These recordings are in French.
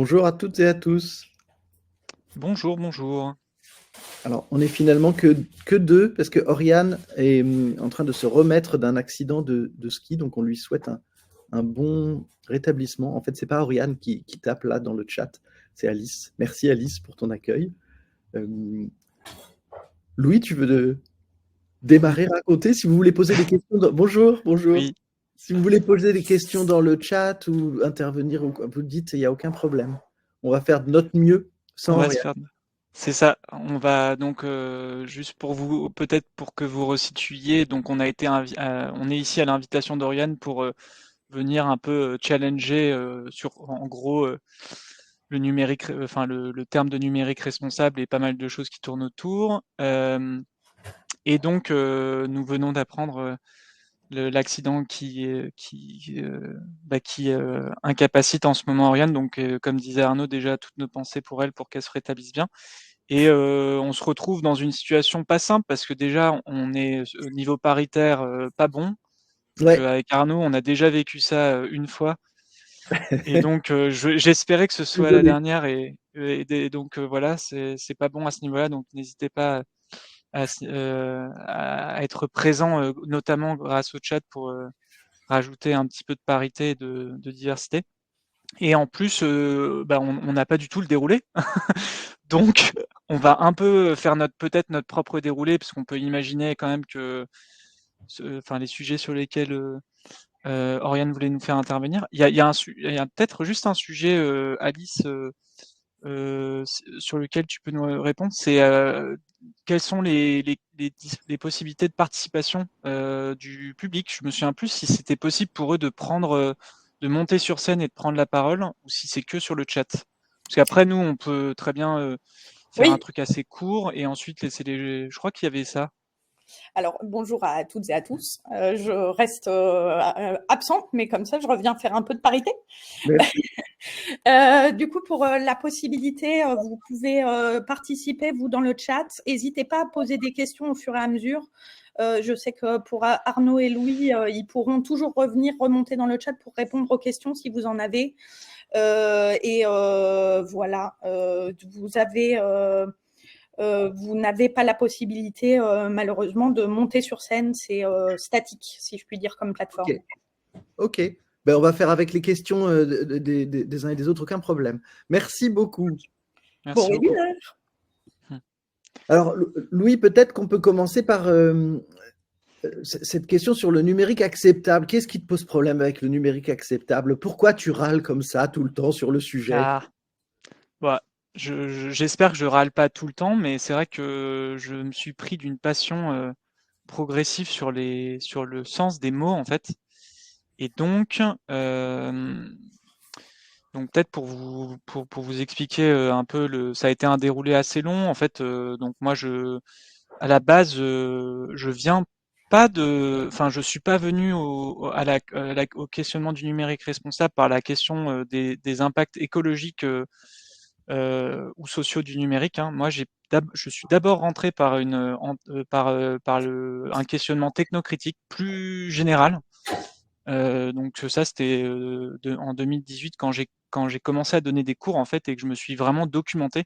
Bonjour à toutes et à tous. Bonjour, bonjour. Alors, on est finalement que deux parce que Oriane est en train de se remettre d'un accident de ski, donc on lui souhaite un bon rétablissement. En fait, c'est pas Oriane qui tape là dans le chat, c'est Alice. Merci Alice pour ton accueil. Euh, Louis, tu veux démarrer, raconter si vous voulez poser des questions. Bonjour, bonjour. Oui, Si vous voulez poser des questions dans le chat ou intervenir, vous le dites, il n'y a aucun problème. On va faire de notre mieux on sans va se Oriane. faire. C'est ça. On va donc juste pour vous, peut-être pour que vous resituiez. Donc, on est ici à l'invitation d'Oriane pour venir un peu challenger sur, en gros, le numérique, enfin le terme de numérique responsable et pas mal de choses qui tournent autour. Et donc, nous venons d'apprendre l'accident qui incapacite en ce moment Oriane. Donc, comme disait Arnaud, déjà toutes nos pensées pour elle pour qu'elle se rétablisse bien. Et on se retrouve dans une situation pas simple parce que déjà on est au niveau paritaire pas bon. Donc Ouais. avec Arnaud, on a déjà vécu ça une fois. Et donc j'espérais que ce soit la Désolé. dernière et donc voilà, c'est pas bon à ce niveau-là. Donc n'hésitez pas à être présent, notamment grâce au chat pour rajouter un petit peu de parité et de diversité. Et en plus, on n'a pas du tout le déroulé. Donc, on va un peu faire peut-être notre propre déroulé, parce qu'on peut imaginer quand même que les sujets sur lesquels Oriane voulait nous faire intervenir. Il y a peut-être juste un sujet, Alice, sur lequel tu peux nous répondre. C'est quelles sont les possibilités de participation du public. Je me souviens plus si c'était possible pour eux de de monter sur scène et de prendre la parole, ou si c'est que sur le chat. Parce qu'après, nous, on peut très bien faire un Oui, truc assez court et ensuite laisser les. Je crois qu'il y avait ça. alors bonjour à toutes et à tous. Je reste absente, mais comme ça, je reviens faire un peu de parité. Merci. Du coup, pour la possibilité, vous pouvez participer, vous, dans le chat. N'hésitez pas à poser des questions au fur et à mesure. Je sais que pour Arnaud et Louis, ils pourront toujours revenir, remonter dans le chat pour répondre aux questions si vous en avez. Voilà, vous n'avez pas la possibilité, malheureusement, de monter sur scène. C'est statique, si je puis dire, comme plateforme. Ok. Ok. Ben, on va faire avec les questions des uns et des autres, aucun problème. Merci beaucoup. Bon Merci beaucoup. webinaire. Alors, Louis, peut-être qu'on peut commencer par cette question sur le numérique acceptable. Qu'est-ce qui te pose problème avec le numérique acceptable? Pourquoi tu râles comme ça tout le temps sur le sujet? Ah, bah, j'espère que je râle pas tout le temps, mais c'est vrai que je me suis pris d'une passion progressive sur le sens des mots, en fait. Et donc peut-être pour vous expliquer un peu ça a été un déroulé assez long en fait. Donc moi à la base je viens pas de, enfin je suis pas venu au questionnement du numérique responsable par la question des impacts écologiques ou sociaux du numérique, hein. Moi je suis d'abord rentré par un questionnement technocritique plus général. Donc ça, c'était en 2018 quand j'ai commencé à donner des cours en fait et que je me suis vraiment documenté.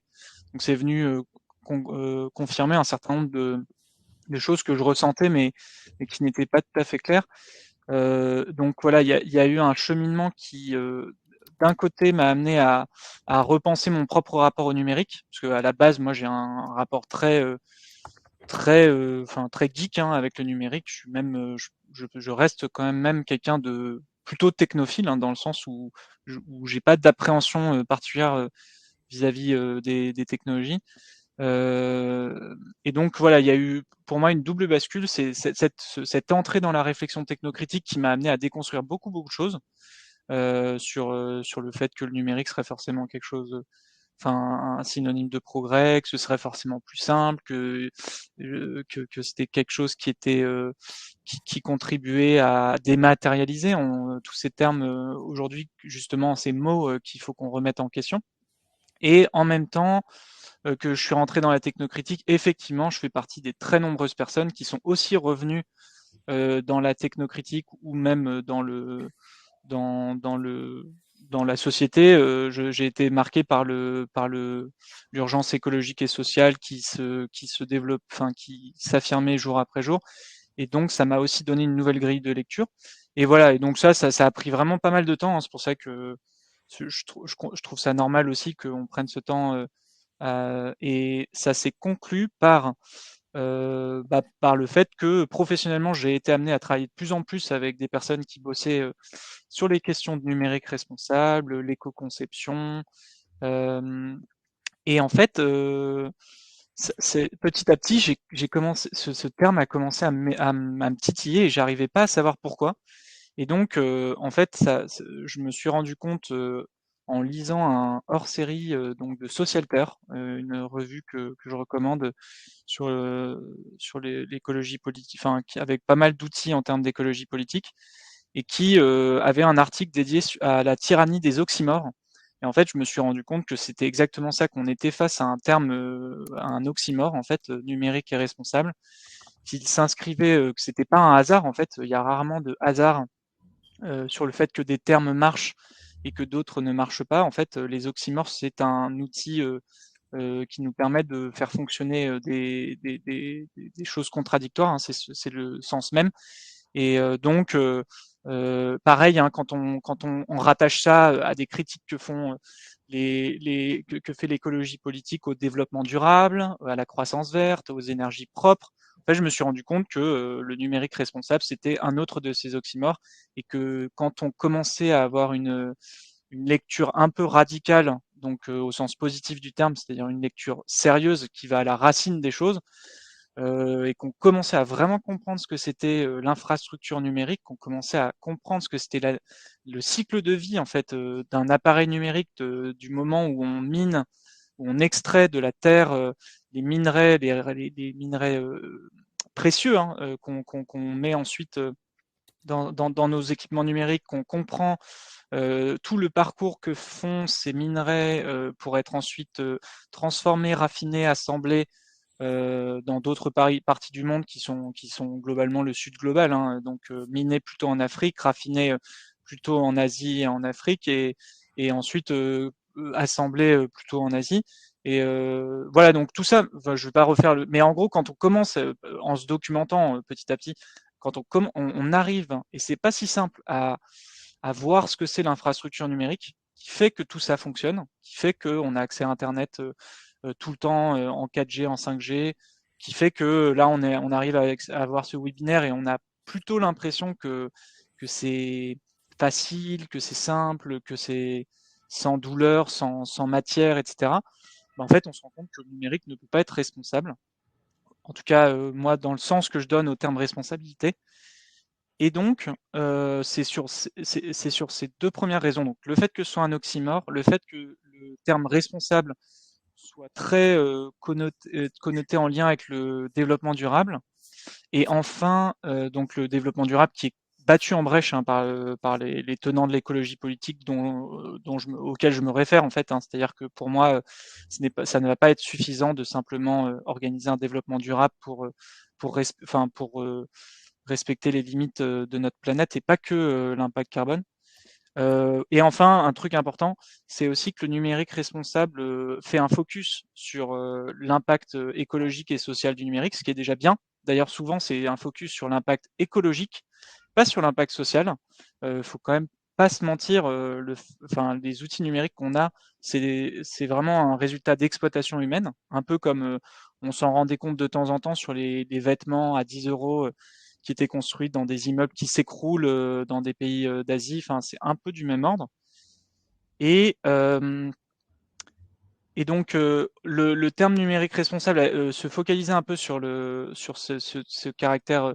Donc c'est venu confirmer un certain nombre de choses que je ressentais mais qui n'étaient pas tout à fait claires. Donc voilà, il y a eu un cheminement qui d'un côté m'a amené à repenser mon propre rapport au numérique, parce qu'à la base, moi j'ai un rapport très geek hein, avec le numérique. Je suis même, je reste quand même quelqu'un de plutôt technophile hein, dans le sens où j'ai pas d'appréhension particulière vis-à-vis des technologies. Et donc voilà, il y a eu pour moi une double bascule, c'est cette entrée dans la réflexion technocritique qui m'a amené à déconstruire beaucoup de choses sur le fait que le numérique serait forcément quelque chose, enfin un synonyme de progrès, que ce serait forcément plus simple, que c'était quelque chose qui était qui contribuait à dématérialiser. Tous ces termes aujourd'hui, justement, ces mots qu'il faut qu'on remette en question. Et en même temps que je suis rentré dans la technocritique, effectivement, je fais partie des très nombreuses personnes qui sont aussi revenues dans la technocritique ou même dans le dans la société, j'ai été marqué par l'urgence écologique et sociale qui se développe, enfin qui s'affirmait jour après jour. Et donc ça m'a aussi donné une nouvelle grille de lecture. Et voilà. Et donc ça a pris vraiment pas mal de temps, hein. C'est pour ça que je trouve ça normal aussi qu'on prenne ce temps. Et ça s'est conclu par le fait que professionnellement, j'ai été amené à travailler de plus en plus avec des personnes qui bossaient sur les questions de numérique responsable, l'éco-conception. Et en fait, petit à petit, j'ai commencé, ce terme a commencé à me titiller et j'arrivais pas à savoir pourquoi. Et donc, en fait, je me suis rendu compte en lisant un hors-série donc de Socialter, une revue que je recommande sur l'écologie politique, enfin, avec pas mal d'outils en termes d'écologie politique, et qui avait un article dédié à la tyrannie des oxymores. Et en fait, je me suis rendu compte que c'était exactement ça, qu'on était face à un terme, à un oxymore, en fait, numérique et responsable, qu'il s'inscrivait, que c'était pas un hasard, en fait. Il y a rarement de hasard sur le fait que des termes marchent et que d'autres ne marchent pas. En fait, les oxymores, c'est un outil qui nous permet de faire fonctionner des choses contradictoires, hein, c'est le sens même. Et donc, pareil, hein, quand on rattache ça à des critiques que font que fait l'écologie politique au développement durable, à la croissance verte, aux énergies propres, en fait, je me suis rendu compte que le numérique responsable, c'était un autre de ces oxymores, et que quand on commençait à avoir une lecture un peu radicale, donc au sens positif du terme, c'est-à-dire une lecture sérieuse qui va à la racine des choses, et qu'on commençait à vraiment comprendre ce que c'était l'infrastructure numérique, qu'on commençait à comprendre ce que c'était le cycle de vie en fait d'un appareil numérique, du moment où on mine, où on extrait de la terre les minerais, les minerais précieux, hein, qu'on met ensuite dans nos équipements numériques, qu'on comprend tout le parcours que font ces minerais pour être ensuite transformés, raffinés, assemblés dans d'autres parties du monde qui sont globalement le sud global, hein, donc minés plutôt en Afrique, raffinés plutôt en Asie et en Afrique, et ensuite assemblés plutôt en Asie. Et voilà, donc tout ça, enfin, je ne vais pas refaire mais en gros, quand on commence en se documentant petit à petit, quand on arrive, et c'est pas si simple à voir ce que c'est l'infrastructure numérique, qui fait que tout ça fonctionne, qui fait qu'on a accès à Internet tout le temps en 4G, en 5G, qui fait que là, on arrive à avoir ce webinaire et on a plutôt l'impression que c'est facile, que c'est simple, que c'est sans douleur, sans matière, etc. En fait, on se rend compte que le numérique ne peut pas être responsable. En tout cas, moi, dans le sens que je donne au terme responsabilité. Et donc, c'est sur ces deux premières raisons. Donc, le fait que ce soit un oxymore, le fait que le terme responsable soit très connoté en lien avec le développement durable. Et enfin, donc le développement durable qui est battu en brèche, hein, par les tenants de l'écologie politique auxquels je me réfère en fait, hein. C'est-à-dire que pour moi, ça ne va pas être suffisant de simplement organiser un développement durable pour respecter les limites de notre planète et pas que l'impact carbone. Et enfin, un truc important, c'est aussi que le numérique responsable fait un focus sur l'impact écologique et social du numérique, ce qui est déjà bien. D'ailleurs, souvent, c'est un focus sur l'impact écologique, pas sur l'impact social. Faut quand même pas se mentir, les outils numériques qu'on a, c'est vraiment un résultat d'exploitation humaine, un peu comme on s'en rendait compte de temps en temps sur les vêtements à 10 euros qui étaient construits dans des immeubles qui s'écroulent dans des pays d'Asie. Enfin, c'est un peu du même ordre. Et, et donc, le terme numérique responsable se focalisait un peu sur ce caractère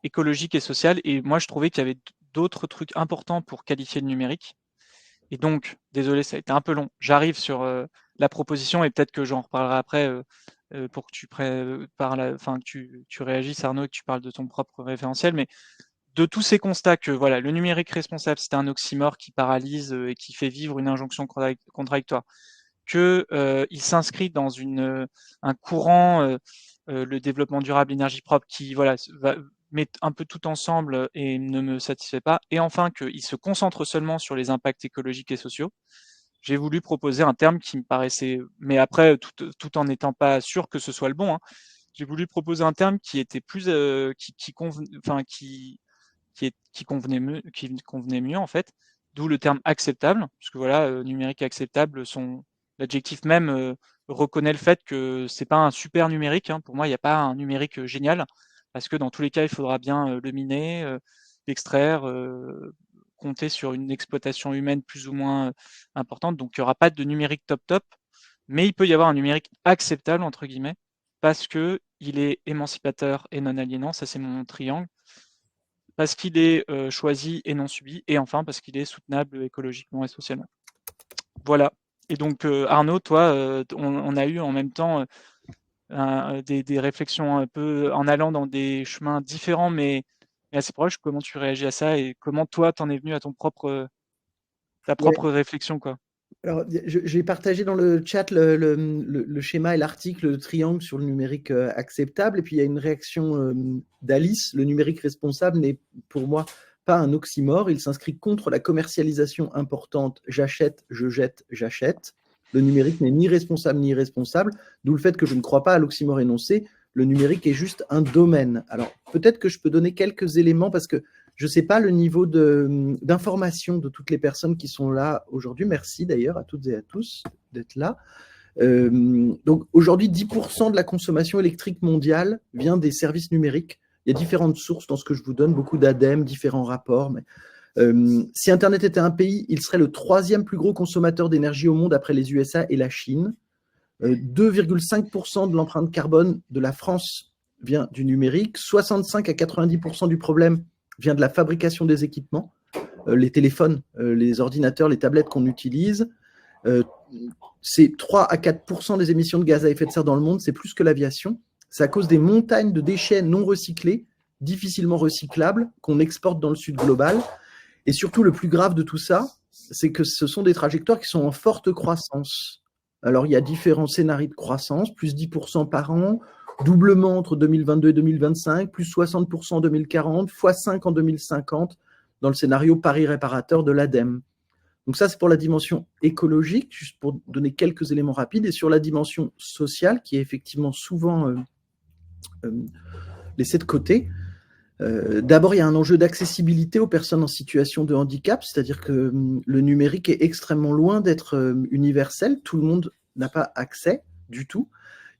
écologique et social. Et moi, je trouvais qu'il y avait d'autres trucs importants pour qualifier le numérique. Et donc, désolé, ça a été un peu long. J'arrive sur la proposition et peut-être que j'en reparlerai après pour que tu réagisses, Arnaud, et que tu parles de ton propre référentiel. Mais de tous ces constats que voilà, le numérique responsable, c'est un oxymore qui paralyse et qui fait vivre une injonction contradictoire, que il s'inscrit dans un courant, le développement durable, énergie propre, qui voilà met un peu tout ensemble et ne me satisfait pas. Et enfin, qu'il se concentre seulement sur les impacts écologiques et sociaux. J'ai voulu proposer un terme qui me paraissait, mais après, tout en n'étant pas sûr que ce soit le bon, hein, j'ai voulu proposer un terme qui était plus, qui convenait mieux en fait, d'où le terme acceptable, puisque voilà, numérique acceptable, l'adjectif même reconnaît le fait que c'est pas un super numérique, hein. Pour moi, il n'y a pas un numérique génial, parce que dans tous les cas, il faudra bien le miner, l'extraire, compter sur une exploitation humaine plus ou moins importante. Donc, il n'y aura pas de numérique top top, mais il peut y avoir un numérique acceptable, entre guillemets, parce que il est émancipateur et non aliénant, ça c'est mon triangle, parce qu'il est choisi et non subi, et enfin parce qu'il est soutenable écologiquement et socialement. Voilà. Et donc Arnaud, toi, on a eu en même temps des réflexions un peu en allant dans des chemins différents, mais assez proches. Comment tu réagis à ça et comment toi t'en es venu à ta propre réflexion, quoi? Alors, j'ai partagé dans le chat le schéma et l'article, le triangle sur le numérique acceptable. Et puis, il y a une réaction d'Alice. Le numérique responsable n'est pour moi pas un oxymore. Il s'inscrit contre la commercialisation importante. J'achète, je jette, j'achète. Le numérique n'est ni responsable ni irresponsable. D'où le fait que je ne crois pas à l'oxymore énoncé. Le numérique est juste un domaine. Alors, peut-être que je peux donner quelques éléments parce que je ne sais pas le niveau d'information de toutes les personnes qui sont là aujourd'hui. Merci d'ailleurs à toutes et à tous d'être là. Donc aujourd'hui, 10% de la consommation électrique mondiale vient des services numériques. Il y a différentes sources dans ce que je vous donne, beaucoup d'ADEME, différents rapports. Mais, si Internet était un pays, il serait le 3e plus gros consommateur d'énergie au monde après les USA et la Chine. 2,5% de l'empreinte carbone de la France vient du numérique. 65 à 90% du problème vient de la fabrication des équipements, les téléphones, les ordinateurs, les tablettes qu'on utilise. C'est 3 à 4% des émissions de gaz à effet de serre dans le monde, c'est plus que l'aviation. C'est à cause des montagnes de déchets non recyclés, difficilement recyclables, qu'on exporte dans le sud global. Et surtout, le plus grave de tout ça, c'est que ce sont des trajectoires qui sont en forte croissance. Alors, il y a différents scénarios de croissance, plus 10% par an, doublement entre 2022 et 2025, plus 60% en 2040, x5 en 2050, dans le scénario Paris réparateur de l'ADEME. Donc ça, c'est pour la dimension écologique, juste pour donner quelques éléments rapides, et sur la dimension sociale, qui est effectivement souvent laissée de côté. D'abord, il y a un enjeu d'accessibilité aux personnes en situation de handicap, c'est-à-dire que le numérique est extrêmement loin d'être universel, tout le monde n'a pas accès du tout.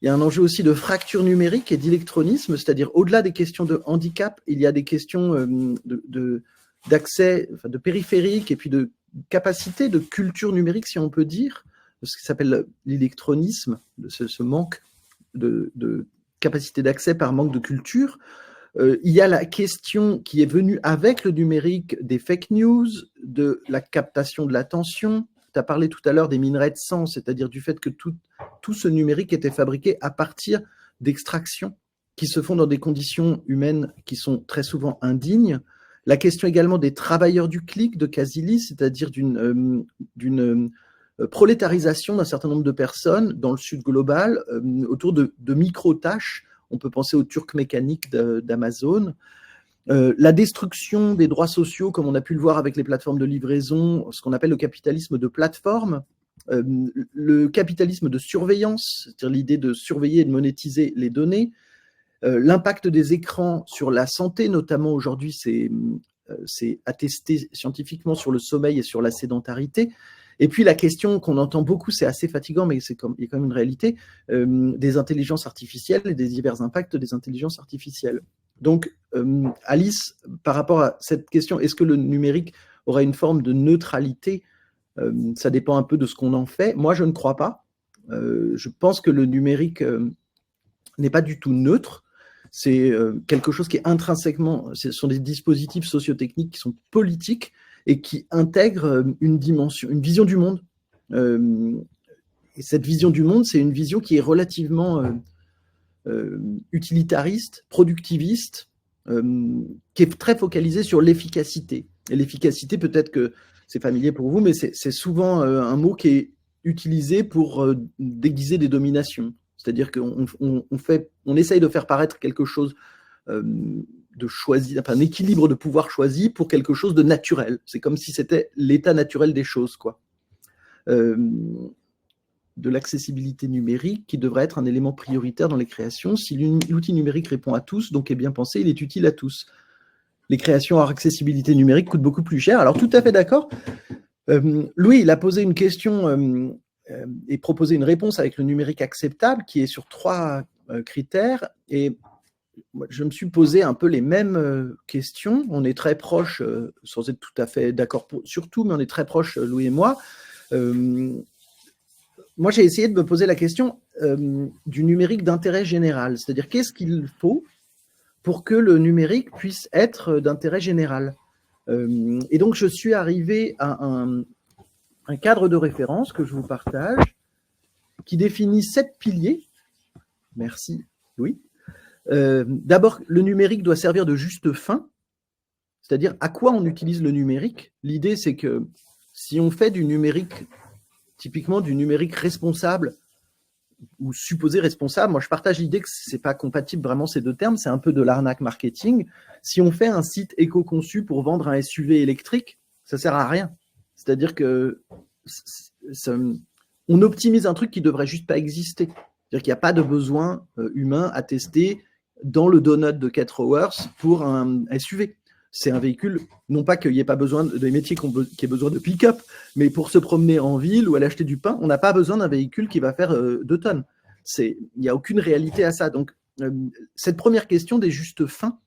Il y a un enjeu aussi de fracture numérique et d'électronisme, c'est-à-dire au-delà des questions de handicap, il y a des questions d'accès, enfin de périphérique et puis de capacité de culture numérique, si on peut dire, ce qui s'appelle l'électronisme, ce manque de capacité d'accès par manque de culture. Il y a la question qui est venue avec le numérique des fake news, de la captation de l'attention. Tu as parlé tout à l'heure des minerais de sang, c'est-à-dire du fait que tout ce numérique était fabriqué à partir d'extractions qui se font dans des conditions humaines qui sont très souvent indignes. La question également des travailleurs du clic de Kazili, c'est-à-dire d'une prolétarisation d'un certain nombre de personnes dans le sud global autour de micro-tâches. On peut penser aux turcs mécaniques d'Amazon. La destruction des droits sociaux, comme on a pu le voir avec les plateformes de livraison, ce qu'on appelle le capitalisme de plateforme, le capitalisme de surveillance, c'est-à-dire l'idée de surveiller et de monétiser les données, l'impact des écrans sur la santé, notamment aujourd'hui, c'est attesté scientifiquement sur le sommeil et sur la sédentarité. Et puis la question qu'on entend beaucoup, c'est assez fatigant, mais il y a quand même une réalité, des intelligences artificielles et des divers impacts des intelligences artificielles. Donc, Alice, par rapport à cette question, est-ce que le numérique aura une forme de neutralité? Ça dépend un peu de ce qu'on en fait. Moi, je ne crois pas. Je pense que le numérique n'est pas du tout neutre. C'est quelque chose qui est intrinsèquement, ce sont des dispositifs sociotechniques qui sont politiques et qui intègrent une dimension, une vision du monde. Et cette vision du monde, c'est une vision qui est relativement utilitariste, productiviste, qui est très focalisée sur l'efficacité. Et l'efficacité, peut-être que c'est familier pour vous, mais c'est souvent un mot qui est utilisé pour déguiser des dominations. C'est-à-dire qu'on essaye de faire paraître quelque chose choisir, enfin, un équilibre de pouvoir choisi pour quelque chose de naturel. C'est comme si c'était l'état naturel des choses, quoi. De l'accessibilité numérique qui devrait être un élément prioritaire dans les créations. Si l'outil numérique répond à tous, donc est bien pensé, il est utile à tous. Les créations hors accessibilité numérique coûtent beaucoup plus cher. Alors, tout à fait d'accord. Louis, il a posé une question et proposé une réponse avec le numérique acceptable qui est sur 3 critères. Et je me suis posé un peu les mêmes questions. On est très proches, sans être tout à fait d'accord sur tout, mais on est très proches, Louis et moi. Moi, j'ai essayé de me poser la question du numérique d'intérêt général, c'est-à-dire qu'est-ce qu'il faut pour que le numérique puisse être d'intérêt général. Et donc, je suis arrivé à un cadre de référence que je vous partage, qui définit 7 piliers. Merci, Louis. D'abord, le numérique doit servir de juste fin, c'est-à-dire à quoi on utilise le numérique. L'idée, c'est que si on fait du numérique, typiquement du numérique responsable ou supposé responsable, moi je partage l'idée que ce n'est pas compatible vraiment ces deux termes, c'est un peu de l'arnaque marketing. Si on fait un site éco-conçu pour vendre un SUV électrique, ça ne sert à rien. C'est-à-dire que on optimise un truc qui ne devrait juste pas exister. C'est-à-dire qu'il n'y a pas de besoin humain à tester dans le donut de 4 hours pour un SUV. C'est un véhicule, non pas qu'il n'y ait pas besoin des métiers qui aient besoin de pick-up, mais pour se promener en ville ou aller acheter du pain, on n'a pas besoin d'un véhicule qui va faire 2 tonnes. Il n'y a aucune réalité à ça. Donc, cette première question des justes fins,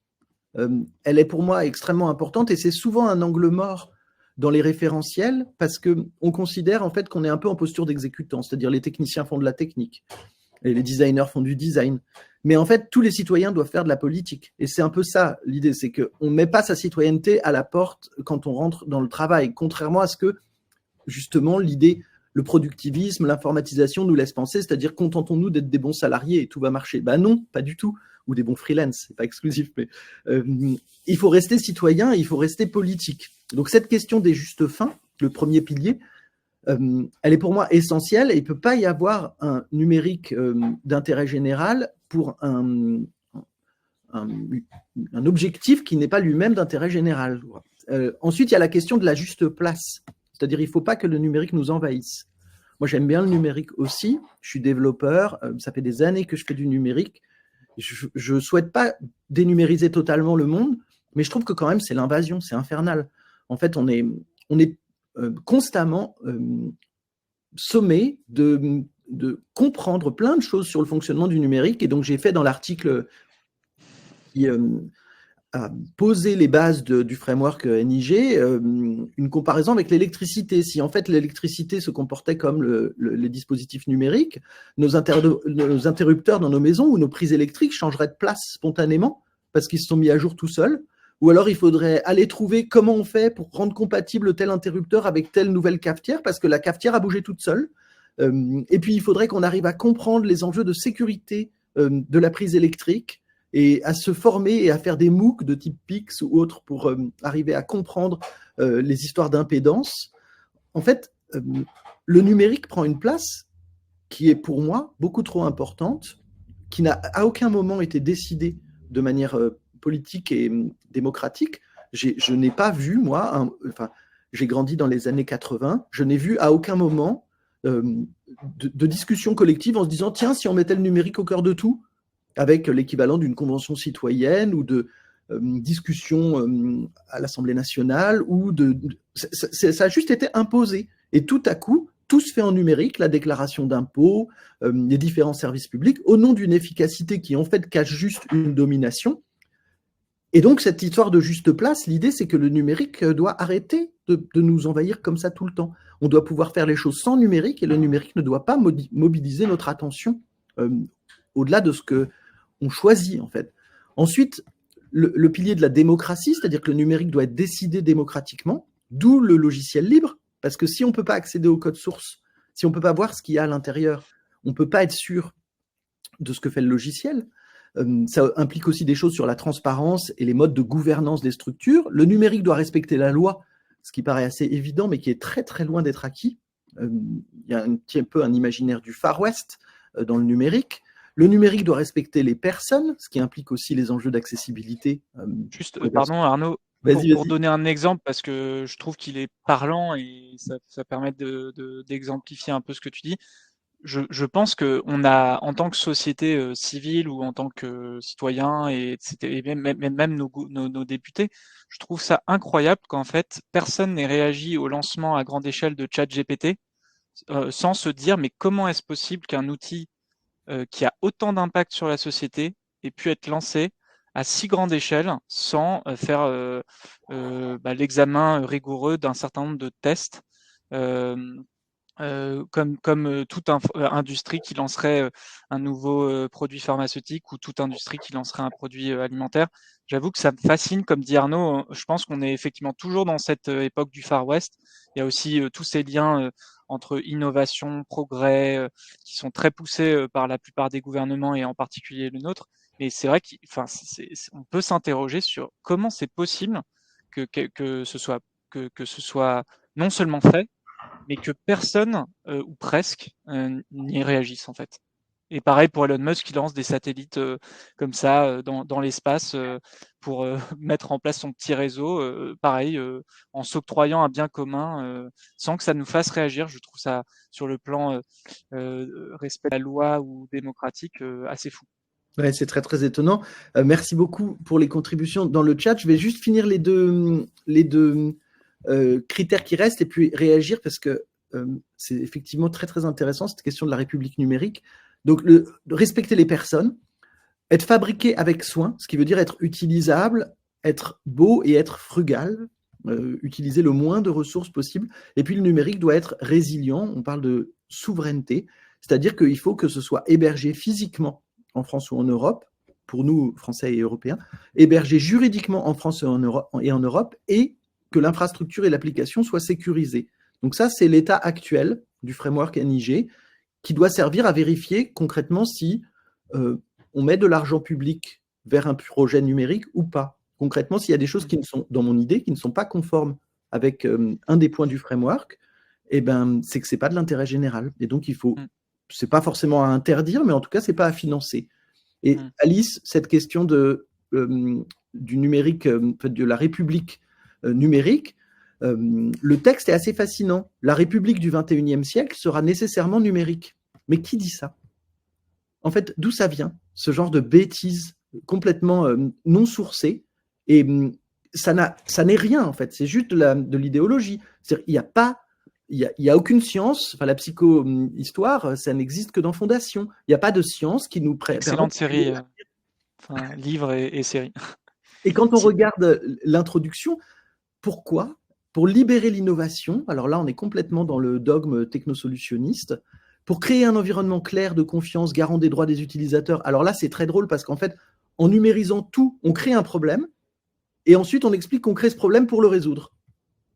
elle est pour moi extrêmement importante et c'est souvent un angle mort dans les référentiels parce qu'on considère en fait qu'on est un peu en posture d'exécutant, c'est-à-dire les techniciens font de la technique et les designers font du design. Mais en fait, tous les citoyens doivent faire de la politique. Et c'est un peu ça, l'idée, c'est qu'on ne met pas sa citoyenneté à la porte quand on rentre dans le travail, contrairement à ce que, justement, l'idée, le productivisme, l'informatisation nous laisse penser, c'est-à-dire contentons-nous d'être des bons salariés et tout va marcher. Ben non, pas du tout. Ou des bons freelance, c'est pas exclusif, mais il faut rester citoyen, il faut rester politique. Donc cette question des justes fins, le premier pilier, elle est pour moi essentielle et il ne peut pas y avoir un numérique d'intérêt général pour un objectif qui n'est pas lui-même d'intérêt général. Ensuite, il y a la question de la juste place, c'est-à-dire il ne faut pas que le numérique nous envahisse. Moi, j'aime bien le numérique aussi, je suis développeur, ça fait des années que je fais du numérique, je ne souhaite pas dénumériser totalement le monde, mais je trouve que quand même c'est l'invasion, c'est infernal. En fait, on est constamment sommé de comprendre plein de choses sur le fonctionnement du numérique. Et donc, j'ai fait dans l'article qui a posé les bases du framework NIG une comparaison avec l'électricité. Si en fait l'électricité se comportait comme les dispositifs numériques, nos interrupteurs dans nos maisons ou nos prises électriques changeraient de place spontanément parce qu'ils se sont mis à jour tout seuls. Ou alors, il faudrait aller trouver comment on fait pour rendre compatible tel interrupteur avec telle nouvelle cafetière, parce que la cafetière a bougé toute seule. Et puis, il faudrait qu'on arrive à comprendre les enjeux de sécurité de la prise électrique et à se former et à faire des MOOC de type PIX ou autres pour arriver à comprendre les histoires d'impédance. En fait, le numérique prend une place qui est pour moi beaucoup trop importante, qui n'a à aucun moment été décidée de manière politique et démocratique. Je n'ai pas vu, moi, j'ai grandi dans les années 80, je n'ai vu à aucun moment de discussion collective en se disant, tiens, si on mettait le numérique au cœur de tout, avec l'équivalent d'une convention citoyenne ou de discussion à l'Assemblée nationale, ça a juste été imposé. Et tout à coup, tout se fait en numérique, la déclaration d'impôts, les différents services publics, au nom d'une efficacité qui en fait cache juste une domination. Et donc, cette histoire de juste place, l'idée, c'est que le numérique doit arrêter de nous envahir comme ça tout le temps. On doit pouvoir faire les choses sans numérique et le numérique ne doit pas mobiliser notre attention au-delà de ce qu'on choisit, en fait. Ensuite, le pilier de la démocratie, c'est-à-dire que le numérique doit être décidé démocratiquement, d'où le logiciel libre, parce que si on ne peut pas accéder au code source, si on ne peut pas voir ce qu'il y a à l'intérieur, on ne peut pas être sûr de ce que fait le logiciel. Ça implique aussi des choses sur la transparence et les modes de gouvernance des structures. Le numérique doit respecter la loi, ce qui paraît assez évident, mais qui est très très loin d'être acquis. Il y a un petit peu un imaginaire du Far West dans le numérique. Le numérique doit respecter les personnes, ce qui implique aussi les enjeux d'accessibilité. Juste, pardon Arnaud, pour donner un exemple, parce que je trouve qu'il est parlant et ça permet d'exemplifier un peu ce que tu dis. Je pense qu'on a, en tant que société civile ou en tant que citoyen, et même nos députés, je trouve ça incroyable qu'en fait, personne n'ait réagi au lancement à grande échelle de ChatGPT sans se dire, mais comment est-ce possible qu'un outil qui a autant d'impact sur la société ait pu être lancé à si grande échelle sans faire l'examen rigoureux d'un certain nombre de tests comme toute industrie qui lancerait un nouveau produit pharmaceutique ou toute industrie qui lancerait un produit alimentaire. J'avoue que ça me fascine, comme dit Arnaud. Je pense qu'on est effectivement toujours dans cette époque du Far West. Il y a aussi tous ces liens entre innovation, progrès, qui sont très poussés par la plupart des gouvernements et en particulier le nôtre. Mais c'est vrai qu'on peut s'interroger sur comment c'est possible que ce soit non seulement fait, mais que personne, ou presque, n'y réagisse en fait. Et pareil pour Elon Musk qui lance des satellites comme ça dans l'espace pour mettre en place son petit réseau, pareil, en s'octroyant un bien commun sans que ça nous fasse réagir. Je trouve ça, sur le plan respect de la loi ou démocratique, assez fou. Ouais, c'est très très étonnant. Merci beaucoup pour les contributions dans le chat. Je vais juste finir les deux critères qui restent et puis réagir parce que c'est effectivement très très intéressant cette question de la République numérique. Donc respecter les personnes, être fabriqué avec soin, ce qui veut dire être utilisable, être beau et être frugal, utiliser le moins de ressources possible. Et puis le numérique doit être résilient. On parle de souveraineté, c'est-à-dire qu'il faut que ce soit hébergé physiquement en France ou en Europe, pour nous, Français et Européens, hébergé juridiquement en France et en Europe, et que l'infrastructure et l'application soient sécurisées. Donc ça, c'est l'état actuel du framework NIG, qui doit servir à vérifier concrètement si on met de l'argent public vers un projet numérique ou pas. Concrètement, s'il y a des choses qui ne sont, dans mon idée, qui ne sont pas conformes avec un des points du framework, eh ben, c'est que ce n'est pas de l'intérêt général. Et donc, il faut, c'est pas forcément à interdire, mais en tout cas, ce n'est pas à financer. Et Alice, cette question du numérique, de la République numérique, le texte est assez fascinant. La République du 21e siècle sera nécessairement numérique. Mais qui dit ça? En fait, d'où ça vient, ce genre de bêtises complètement non sourcées? Et ça n'est rien, en fait. C'est juste de l'idéologie. C'est-à-dire, il n'y a aucune science, enfin la psychohistoire, ça n'existe que dans Fondation. Il n'y a pas de science qui nous prête. Excellente série, livre et série. Et quand on regarde l'introduction, pourquoi? Pour libérer l'innovation, alors là on est complètement dans le dogme technosolutionniste, pour créer un environnement clair de confiance, garant des droits des utilisateurs. Alors là c'est très drôle parce qu'en fait, en numérisant tout, on crée un problème, et ensuite on explique qu'on crée ce problème pour le résoudre.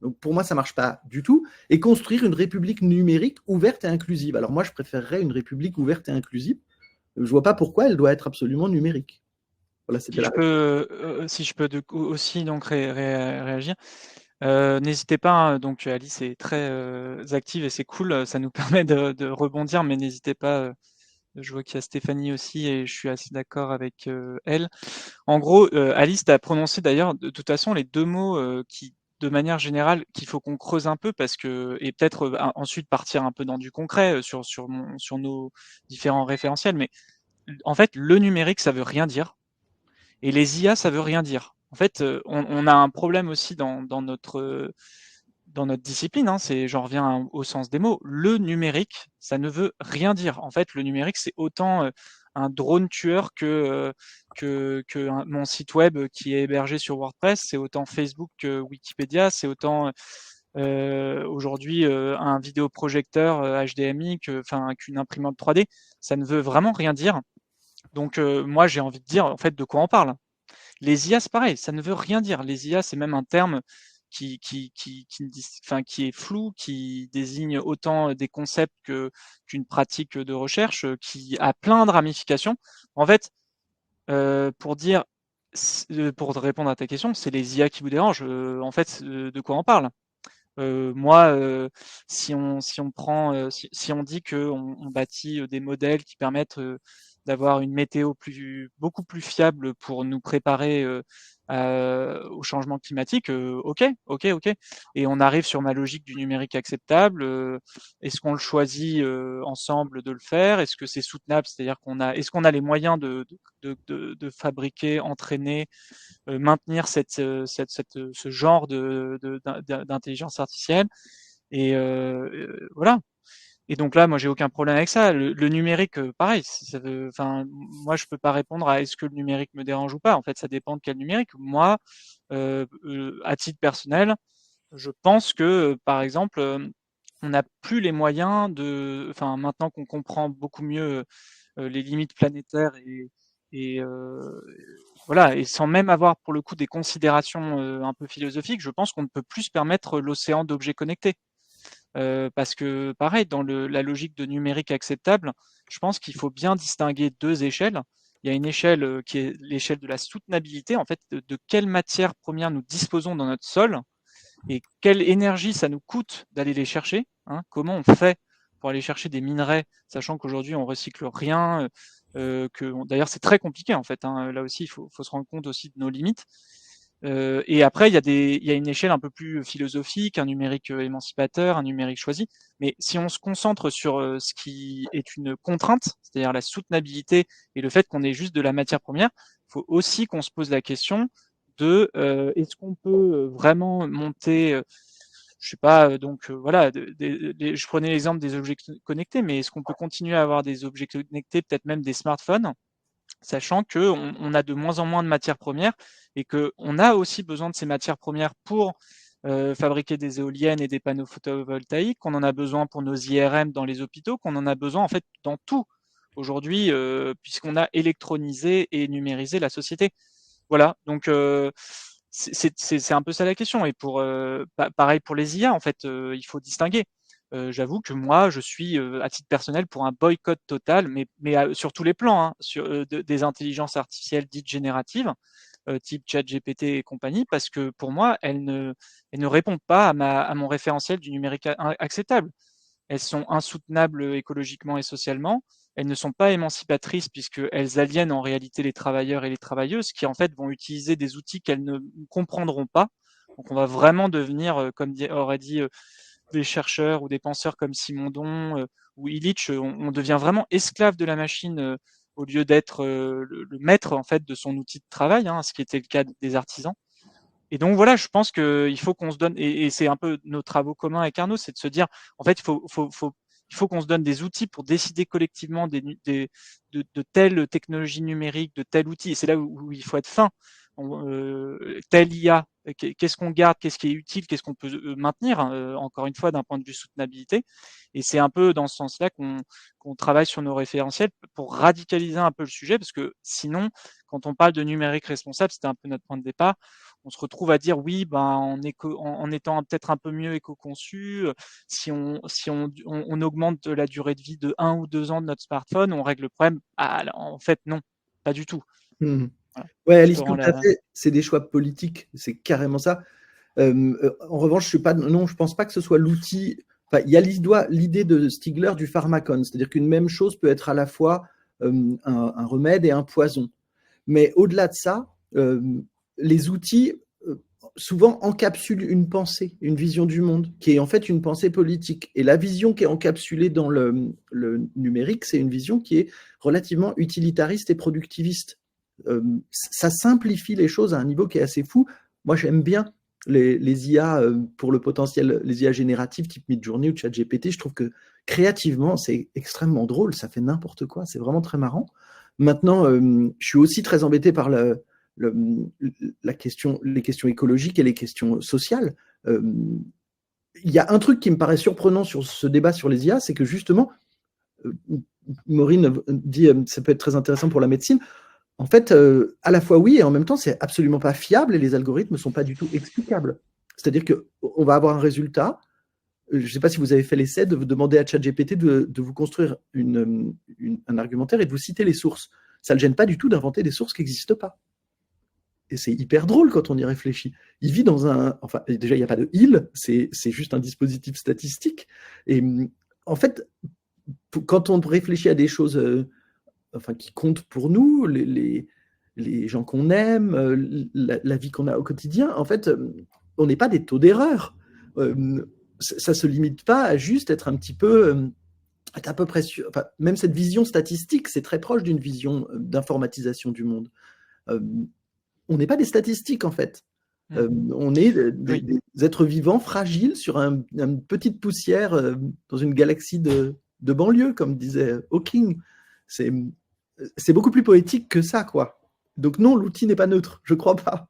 Donc pour moi ça ne marche pas du tout. Et construire une république numérique ouverte et inclusive. Alors moi je préférerais une république ouverte et inclusive. Je ne vois pas pourquoi elle doit être absolument numérique. Voilà, si je peux aussi donc réagir. N'hésitez pas, hein, donc Alice est très active et c'est cool, ça nous permet de rebondir, mais n'hésitez pas, je vois qu'il y a Stéphanie aussi et je suis assez d'accord avec elle. En gros, Alice, tu as prononcé d'ailleurs de toute façon les deux mots qui, de manière générale, qu'il faut qu'on creuse un peu parce que, et peut-être ensuite partir un peu dans du concret sur nos différents référentiels, mais en fait, le numérique, ça veut rien dire. Et les IA, ça veut rien dire. En fait, on a un problème aussi dans notre discipline, hein, j'en reviens au sens des mots. Le numérique, ça ne veut rien dire. En fait, le numérique, c'est autant un drone tueur que mon site web qui est hébergé sur WordPress, c'est autant Facebook que Wikipédia, c'est autant aujourd'hui un vidéoprojecteur HDMI qu'une imprimante 3D. Ça ne veut vraiment rien dire. Donc moi, j'ai envie de dire, en fait, de quoi on parle. Les IA, c'est pareil, ça ne veut rien dire. Les IA, c'est même un terme qui est flou, qui désigne autant des concepts qu'une pratique de recherche, qui a plein de ramifications. En fait, pour répondre à ta question, c'est les IA qui vous dérangent. En fait, de quoi on parle? Moi, si on dit qu'on bâtit des modèles qui permettent d'avoir une météo beaucoup plus fiable pour nous préparer au changement climatique, ok. Et on arrive sur ma logique du numérique acceptable. Est-ce qu'on le choisit ensemble de le faire? Est-ce que c'est soutenable? C'est-à-dire est-ce qu'on a les moyens de fabriquer, entraîner, maintenir ce genre d'intelligence artificielle? Et voilà. Et donc là, moi, j'ai aucun problème avec ça. Le numérique, pareil. Enfin, moi, je peux pas répondre à est-ce que le numérique me dérange ou pas. En fait, ça dépend de quel numérique. Moi, à titre personnel, je pense que, par exemple, on n'a plus les moyens enfin, maintenant qu'on comprend beaucoup mieux les limites planétaires et voilà, et sans même avoir pour le coup des considérations un peu philosophiques, je pense qu'on ne peut plus se permettre l'océan d'objets connectés. Parce que pareil, dans la logique de numérique acceptable, je pense qu'il faut bien distinguer deux échelles. Il y a une échelle qui est l'échelle de la soutenabilité, en fait, de quelles matières premières nous disposons dans notre sol et quelle énergie ça nous coûte d'aller les chercher. Hein, comment on fait pour aller chercher des minerais, sachant qu'aujourd'hui on recycle rien, d'ailleurs c'est très compliqué en fait. Hein, là aussi, il faut se rendre compte aussi de nos limites. Et après, il y a une échelle un peu plus philosophique, un numérique émancipateur, un numérique choisi. Mais si on se concentre sur ce qui est une contrainte, c'est-à-dire la soutenabilité et le fait qu'on ait juste de la matière première, il faut aussi qu'on se pose la question de est-ce qu'on peut vraiment monter, je sais pas, donc voilà, je prenais l'exemple des objets connectés, mais est-ce qu'on peut continuer à avoir des objets connectés, peut-être même des smartphones, sachant qu'on a de moins en moins de matières premières et qu'on a aussi besoin de ces matières premières pour fabriquer des éoliennes et des panneaux photovoltaïques, qu'on en a besoin pour nos IRM dans les hôpitaux, qu'on en a besoin en fait dans tout aujourd'hui, puisqu'on a électronisé et numérisé la société. Voilà, donc c'est un peu ça la question. Et pareil pour les IA, en fait, il faut distinguer. J'avoue que moi, je suis à titre personnel pour un boycott total, mais sur tous les plans, hein, des intelligences artificielles dites génératives, type ChatGPT et compagnie, parce que pour moi, elles ne répondent pas à mon référentiel du numérique acceptable. Elles sont insoutenables écologiquement et socialement. Elles ne sont pas émancipatrices puisqu'elles aliènent en réalité les travailleurs et les travailleuses qui en fait vont utiliser des outils qu'elles ne comprendront pas. Donc on va vraiment devenir, comme aurait dit des chercheurs ou des penseurs comme Simondon ou Illich, on devient vraiment esclave de la machine au lieu d'être le maître en fait de son outil de travail, hein, ce qui était le cas des artisans. Et donc voilà, je pense qu'il faut qu'on se donne, et c'est un peu nos travaux communs avec Arnaud, c'est de se dire, en fait, il faut qu'on se donne des outils pour décider collectivement de telle technologie numérique, de tel outil. Et c'est là où il faut être fin. Tel IA, qu'est-ce qu'on garde, qu'est-ce qui est utile, qu'est-ce qu'on peut maintenir, encore une fois, d'un point de vue soutenabilité. Et c'est un peu dans ce sens-là qu'on travaille sur nos référentiels pour radicaliser un peu le sujet, parce que sinon, quand on parle de numérique responsable, c'était un peu notre point de départ, on se retrouve à dire oui, ben en étant peut-être un peu mieux éco-conçu, si on augmente la durée de vie de 1 ou 2 ans de notre smartphone, on règle le problème. Ah, en fait, non, pas du tout. Mmh. Voilà. Ouais, Alice, tout à fait. C'est des choix politiques, c'est carrément ça. En revanche, je pense pas que ce soit l'outil. Enfin, il y a l'idée de Stigler du pharmacon, c'est-à-dire qu'une même chose peut être à la fois un remède et un poison. Mais au-delà de ça, les outils souvent encapsulent une pensée, une vision du monde, qui est en fait une pensée politique. Et la vision qui est encapsulée dans le numérique, c'est une vision qui est relativement utilitariste et productiviste. Ça simplifie les choses à un niveau qui est assez fou. Moi, j'aime bien les IA pour le potentiel, les IA génératives type Midjourney ou ChatGPT. Je trouve que créativement, c'est extrêmement drôle, ça fait n'importe quoi, c'est vraiment très marrant. Maintenant, je suis aussi très embêté par les questions écologiques et les questions sociales. Il y a un truc qui me paraît surprenant sur ce débat sur les IA, c'est que justement, Maureen dit ça peut être très intéressant pour la médecine. En fait, à la fois oui, et en même temps, c'est absolument pas fiable et les algorithmes ne sont pas du tout explicables. C'est-à-dire qu'on va avoir un résultat. Je ne sais pas si vous avez fait l'essai de vous demander à ChatGPT de vous construire un argumentaire et de vous citer les sources. Ça ne le gêne pas du tout d'inventer des sources qui n'existent pas. Et c'est hyper drôle quand on y réfléchit. Il vit dans un... Enfin, déjà, il n'y a pas de « il », c'est juste un dispositif statistique. Et en fait, quand on réfléchit à des choses qui comptent pour nous, les gens qu'on aime, la vie qu'on a au quotidien. En fait, on n'est pas des taux d'erreur. Ça ne se limite pas à juste être un petit peu... être à peu près sûr, même cette vision statistique, c'est très proche d'une vision d'informatisation du monde. On n'est pas des statistiques, en fait. On est des êtres vivants fragiles sur une petite poussière dans une galaxie de banlieue, comme disait Hawking. C'est beaucoup plus poétique que ça, quoi. Donc non, l'outil n'est pas neutre, je crois pas.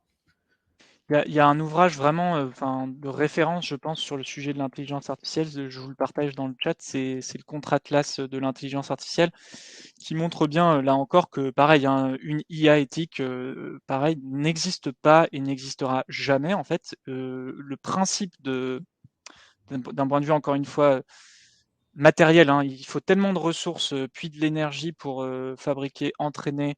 Il y a un ouvrage vraiment de référence, je pense, sur le sujet de l'intelligence artificielle, je vous le partage dans le chat, c'est le contre-atlas de l'intelligence artificielle, qui montre bien, là encore, que pareil, une IA éthique, pareil, n'existe pas et n'existera jamais, en fait. Le principe d'un point de vue, encore une fois, matériel, il faut tellement de ressources, puis de l'énergie pour fabriquer, entraîner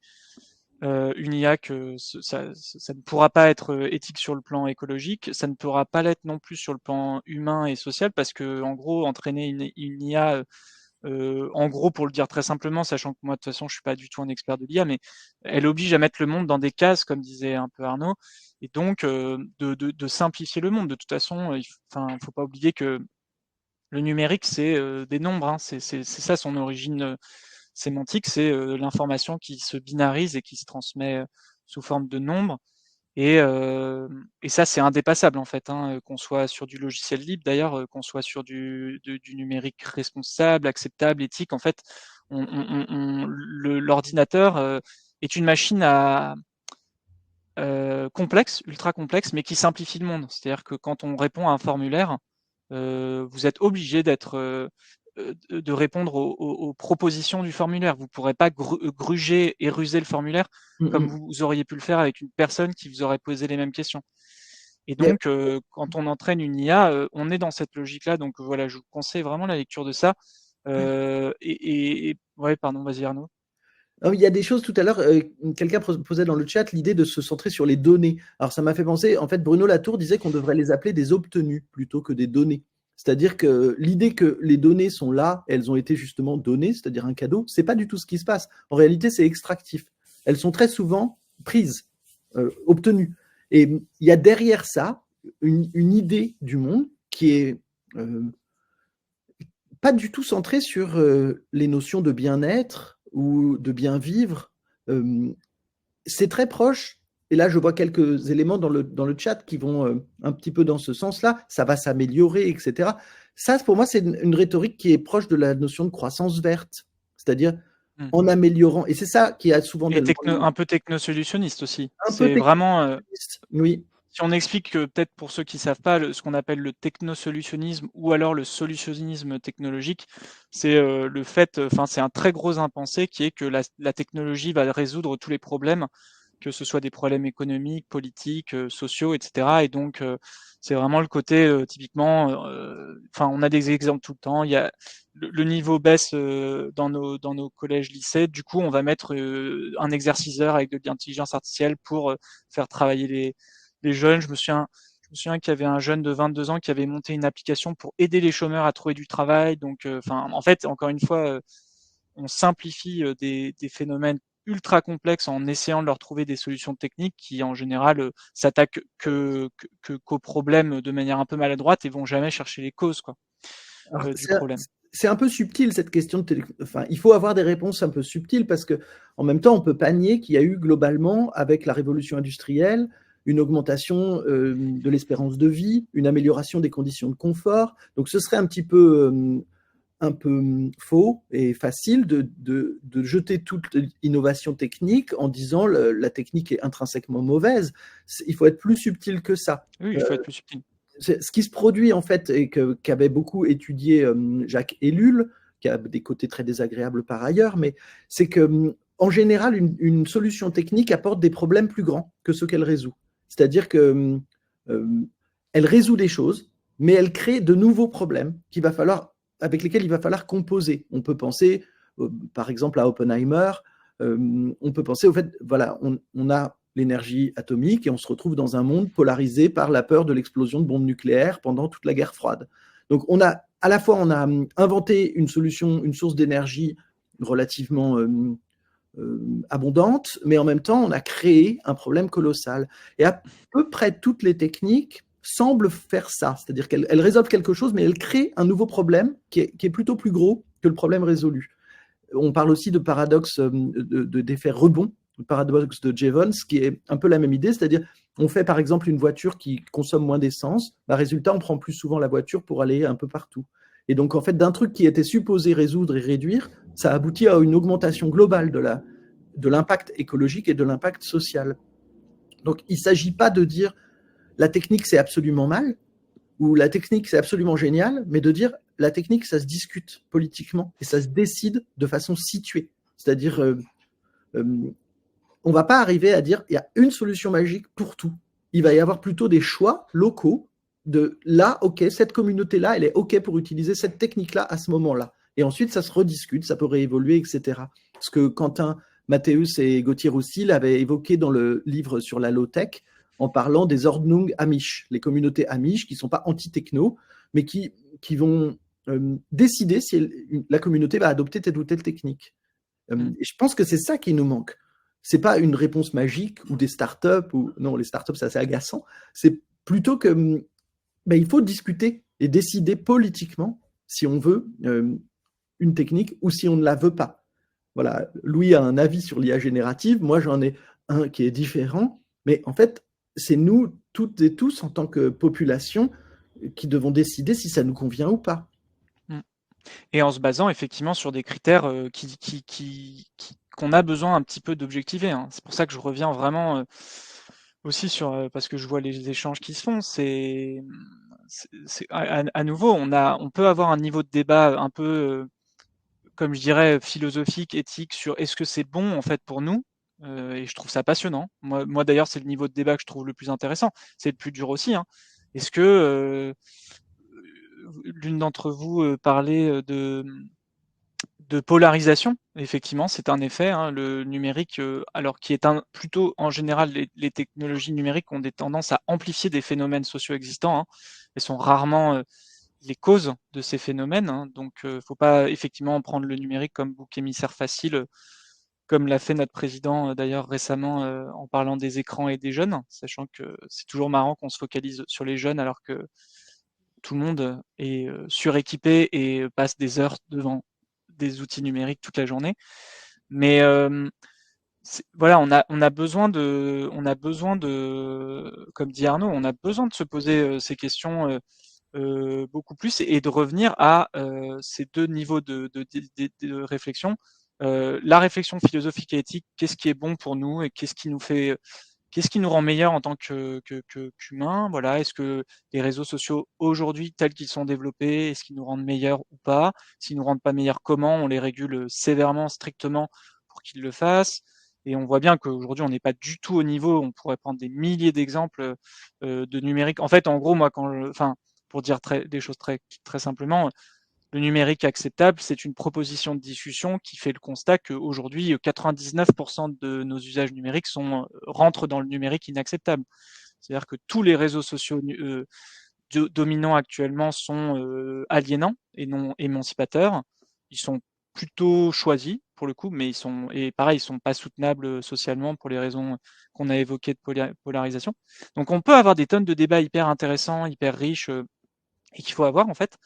une IA que ça ne pourra pas être éthique sur le plan écologique, ça ne pourra pas l'être non plus sur le plan humain et social, parce que en gros, entraîner une IA, en gros, pour le dire très simplement, sachant que moi de toute façon je suis pas du tout un expert de l'IA, mais elle oblige à mettre le monde dans des cases, comme disait un peu Arnaud, et donc de simplifier le monde. De toute façon, faut pas oublier que le numérique, c'est des nombres, c'est ça son origine sémantique, c'est l'information qui se binarise et qui se transmet sous forme de nombres. Et ça, c'est indépassable, en fait, qu'on soit sur du logiciel libre, d'ailleurs, qu'on soit sur du numérique responsable, acceptable, éthique. En fait, l'ordinateur est une machine complexe, ultra complexe, mais qui simplifie le monde. C'est-à-dire que quand on répond à un formulaire, vous êtes obligé de répondre aux propositions du formulaire. Vous ne pourrez pas gruger et ruser le formulaire comme vous auriez pu le faire avec une personne qui vous aurait posé les mêmes questions. Et donc, quand on entraîne une IA, on est dans cette logique-là. Donc voilà, je vous conseille vraiment la lecture de ça. Ouais, pardon, vas-y Arnaud. Il y a des choses tout à l'heure, quelqu'un posait dans le chat l'idée de se centrer sur les données. Alors ça m'a fait penser, en fait, Bruno Latour disait qu'on devrait les appeler des obtenus plutôt que des données. C'est-à-dire que l'idée que les données sont là, elles ont été justement données, c'est-à-dire un cadeau, c'est pas du tout ce qui se passe. En réalité, c'est extractif. Elles sont très souvent prises, obtenues. Et il y a derrière ça une idée du monde qui est pas du tout centrée sur les notions de bien-être ou de bien vivre. C'est très proche, et là je vois quelques éléments dans le chat qui vont un petit peu dans ce sens-là, ça va s'améliorer, etc. Ça, pour moi, c'est une rhétorique qui est proche de la notion de croissance verte, c'est-à-dire en améliorant, et c'est ça qui a souvent... un peu technosolutionniste aussi. C'est vraiment... oui. Si on explique que peut-être pour ceux qui ne savent pas, ce qu'on appelle le technosolutionnisme ou alors le solutionnisme technologique, c'est le fait, c'est un très gros impensé qui est que la technologie va résoudre tous les problèmes, que ce soit des problèmes économiques, politiques, sociaux, etc. Et donc, c'est vraiment le côté typiquement, on a des exemples tout le temps. Il y a le niveau baisse dans nos collèges, lycées. Du coup, on va mettre un exerciceur avec de l'intelligence artificielle pour faire travailler les jeunes. Je me souviens qu'il y avait un jeune de 22 ans qui avait monté une application pour aider les chômeurs à trouver du travail. Donc, en fait, encore une fois, on simplifie des phénomènes ultra complexes en essayant de leur trouver des solutions techniques qui, en général, s'attaquent qu'aux problèmes de manière un peu maladroite et vont jamais chercher les causes, quoi, du problème. C'est un peu subtil, cette question il faut avoir des réponses un peu subtiles, parce que en même temps, on peut pas nier qu'il y a eu globalement, avec la révolution industrielle, une augmentation de l'espérance de vie, une amélioration des conditions de confort. Donc ce serait un peu faux et facile de jeter toute innovation technique en disant la technique est intrinsèquement mauvaise. Il faut être plus subtil que ça. Oui, il faut être plus subtil. Ce qui se produit, en fait, et qu'avait beaucoup étudié Jacques Ellul, qui a des côtés très désagréables par ailleurs, mais c'est qu'en général, une solution technique apporte des problèmes plus grands que ceux qu'elle résout. C'est-à-dire qu'elle résout des choses, mais elle crée de nouveaux problèmes avec lesquels il va falloir composer. On peut penser, par exemple, à Oppenheimer. On peut penser au fait, voilà, on a l'énergie atomique et on se retrouve dans un monde polarisé par la peur de l'explosion de bombes nucléaires pendant toute la guerre froide. Donc, à la fois, on a inventé une solution, une source d'énergie relativement abondante, mais en même temps, on a créé un problème colossal. Et à peu près toutes les techniques semblent faire ça, c'est-à-dire qu'elles résolvent quelque chose, mais elles créent un nouveau problème qui est plutôt plus gros que le problème résolu. On parle aussi de paradoxe d'effet rebond, le paradoxe de Jevons, qui est un peu la même idée, c'est-à-dire on fait par exemple une voiture qui consomme moins d'essence, résultat, on prend plus souvent la voiture pour aller un peu partout. Et donc, en fait, d'un truc qui était supposé résoudre et réduire, ça aboutit à une augmentation globale de l'impact écologique et de l'impact social. Donc, il ne s'agit pas de dire la technique, c'est absolument mal, ou la technique, c'est absolument génial, mais de dire la technique, ça se discute politiquement et ça se décide de façon située. C'est-à-dire, on ne va pas arriver à dire il y a une solution magique pour tout. Il va y avoir plutôt des choix locaux de là, ok, cette communauté-là, elle est ok pour utiliser cette technique-là à ce moment-là. Et ensuite, ça se rediscute, ça peut réévoluer, etc. Ce que Quentin Mathéus et Gauthier Roussel avaient évoqué dans le livre sur la low-tech, en parlant des Ordnung Amish, les communautés Amish qui ne sont pas anti-techno, mais qui vont décider si la communauté va adopter telle ou telle technique. Et je pense que c'est ça qui nous manque. Ce n'est pas une réponse magique ou des startups, ou non, les startups, c'est assez agaçant. C'est plutôt que il faut discuter et décider politiquement si on veut une technique ou si on ne la veut pas. Voilà, Louis a un avis sur l'IA générative, moi j'en ai un qui est différent, mais en fait, c'est nous, toutes et tous, en tant que population, qui devons décider si ça nous convient ou pas. Et en se basant effectivement sur des critères qu'on a besoin un petit peu d'objectiver. Hein. C'est pour ça que je reviens vraiment aussi sur, parce que je vois les échanges qui se font, à nouveau, on peut avoir un niveau de débat un peu, comme je dirais, philosophique, éthique, sur est-ce que c'est bon en fait pour nous, et je trouve ça passionnant. Moi d'ailleurs, c'est le niveau de débat que je trouve le plus intéressant. C'est le plus dur aussi. Hein. Est-ce que l'une d'entre vous parlait de polarisation? Effectivement, c'est un effet. Hein, le numérique, alors qui est plutôt en général, les technologies numériques ont des tendances à amplifier des phénomènes sociaux existants. Hein, elles sont rarement les causes de ces phénomènes. Hein, donc, faut pas effectivement prendre le numérique comme bouc émissaire facile, comme l'a fait notre président d'ailleurs récemment en parlant des écrans et des jeunes, sachant que c'est toujours marrant qu'on se focalise sur les jeunes alors que tout le monde est suréquipé et passe des heures devant des outils numériques toute la journée. Mais voilà, on a besoin de, comme dit Arnaud, on a besoin de se poser ces questions beaucoup plus et de revenir à ces deux niveaux de réflexion. La réflexion philosophique et éthique, qu'est-ce qui est bon pour nous et qu'est-ce qui nous rend meilleur en tant qu'humains? Voilà, est-ce que les réseaux sociaux aujourd'hui, tels qu'ils sont développés, est-ce qu'ils nous rendent meilleurs ou pas? S'ils nous rendent pas meilleurs, comment on les régule sévèrement, strictement pour qu'ils le fassent? Et on voit bien qu'aujourd'hui, on n'est pas du tout au niveau. On pourrait prendre des milliers d'exemples de numérique. En fait, en gros, moi, pour dire des choses très simplement, le numérique acceptable, c'est une proposition de discussion qui fait le constat qu'aujourd'hui, 99% de nos usages numériques rentrent dans le numérique inacceptable. C'est-à-dire que tous les réseaux sociaux dominants actuellement sont aliénants et non émancipateurs. Ils sont plutôt choisis pour le coup, mais ils sont pas soutenables socialement pour les raisons qu'on a évoquées de polarisation. Donc on peut avoir des tonnes de débats hyper intéressants, hyper riches et qu'il faut avoir en fait.